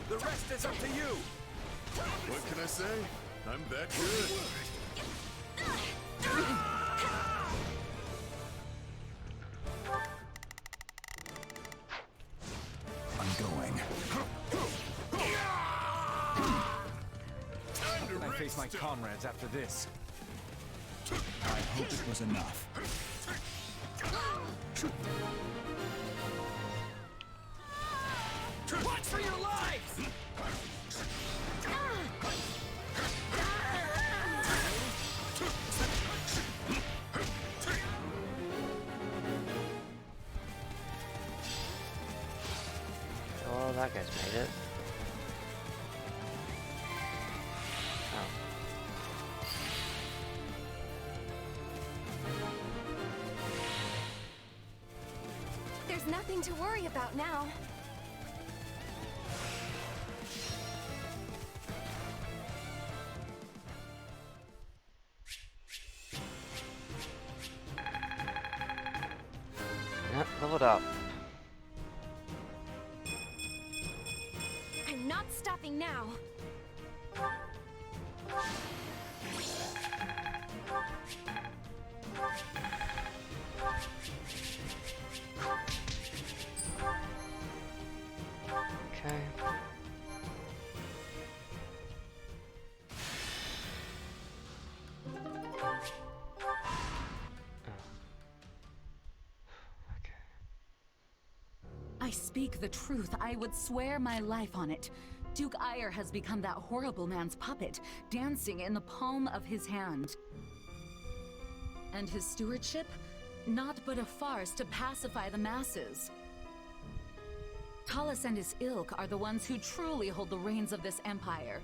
The rest is up to you. What can I say? I'm that good. I'm going. How can I face my comrades after this? I hope it was enough. Watch for your lives! Oh, that guy's made it. Oh. There's nothing to worry about now. Yep, leveled up. I'm not stopping now. Okay. I speak the truth. I would swear my life on it. Duke Ire has become that horrible man's puppet, dancing in the palm of his hand. And his stewardship? Naught but a farce to pacify the masses. Talus and his ilk are the ones who truly hold the reins of this empire.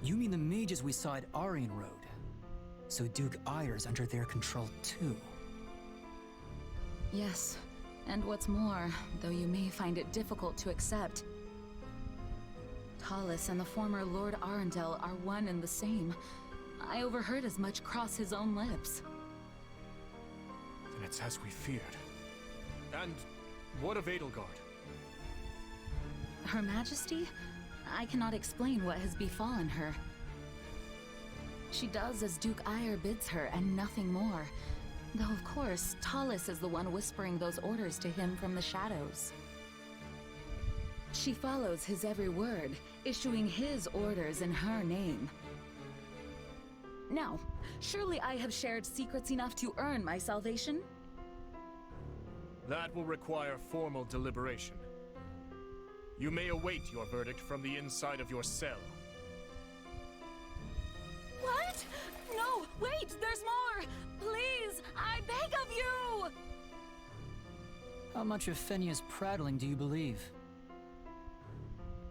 You mean the mages we saw at Aryan Road? So Duke Ire's under their control too. Yes, and what's more, though you may find it difficult to accept, Talus and the former Lord Arundel are one and the same. I overheard as much cross his own lips. Then it's as we feared. And what of Edelgard? Her Majesty? I cannot explain what has befallen her. She does as Duke Ire bids her, and nothing more. Though, of course, Talus is the one whispering those orders to him from the shadows. She follows his every word, issuing his orders in her name. Now, surely I have shared secrets enough to earn my salvation? That will require formal deliberation. You may await your verdict from the inside of your cell. What? No, wait, there's more! Please, I beg of you! How much of Fenia's prattling do you believe?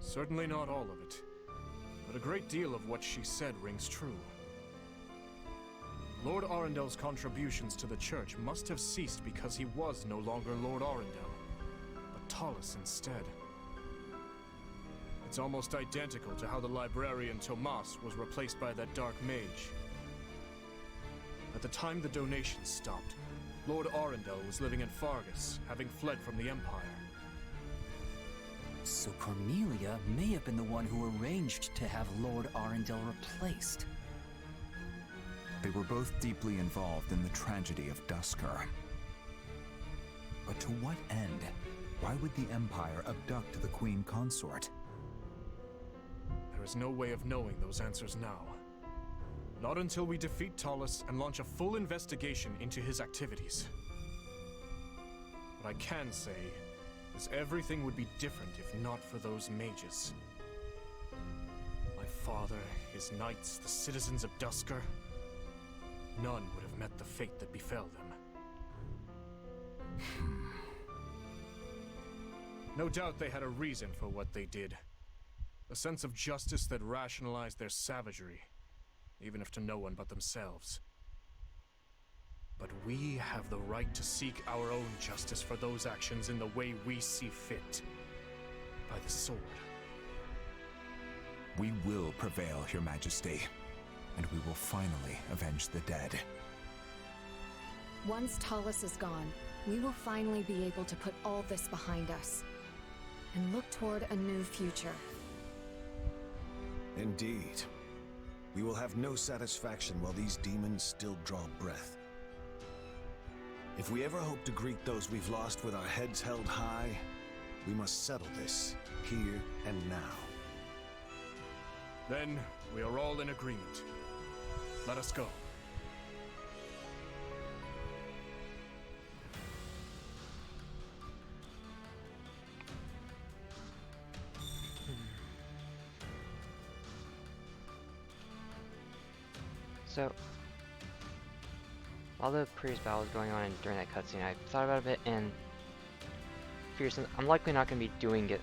Certainly not all of it, but a great deal of what she said rings true. Lord Arendel's contributions to the church must have ceased because he was no longer Lord Arendel, but Talus instead. It's almost identical to how the librarian Tomas was replaced by that dark mage. At the time the donations stopped, Lord Arendel was living in Fargus, having fled from the Empire. So Cornelia may have been the one who arranged to have Lord Arendel replaced. They were both deeply involved in the tragedy of Duskur. But to what end? Why would the Empire abduct the Queen Consort? There is no way of knowing those answers now. Not until we defeat Talus and launch a full investigation into his activities. What I can say is everything would be different if not for those mages. My father, his knights, the citizens of Duskur, none would have met the fate that befell them. No doubt they had a reason for what they did. A sense of justice that rationalized their savagery, even if to no one but themselves. But we have the right to seek our own justice for those actions in the way we see fit. By the sword. We will prevail, Your Majesty, and we will finally avenge the dead. Once Talus is gone, we will finally be able to put all this behind us and look toward a new future. Indeed. We will have no satisfaction while these demons still draw breath. If we ever hope to greet those we've lost with our heads held high, we must settle this, here and now. Then, we are all in agreement. Let us go. So, while the previous battle was going on and during that cutscene, I thought about it a bit, and I'm likely not going to be doing the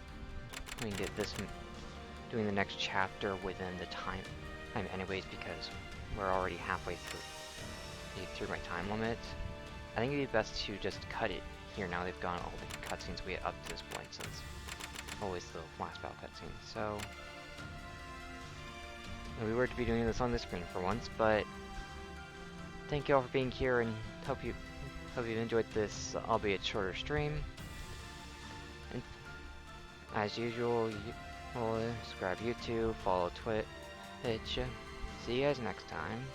next chapter within the time anyways, because we're already halfway through my time limit. I think it'd be best to just cut it here now. They've gone all the cutscenes we had up to this point, since always the last battle cutscene. So we were to be doing this on the screen for once, but thank you all for being here, and hope you enjoyed this, albeit shorter stream. And as usual, subscribe to YouTube, follow Twitch. See you guys next time.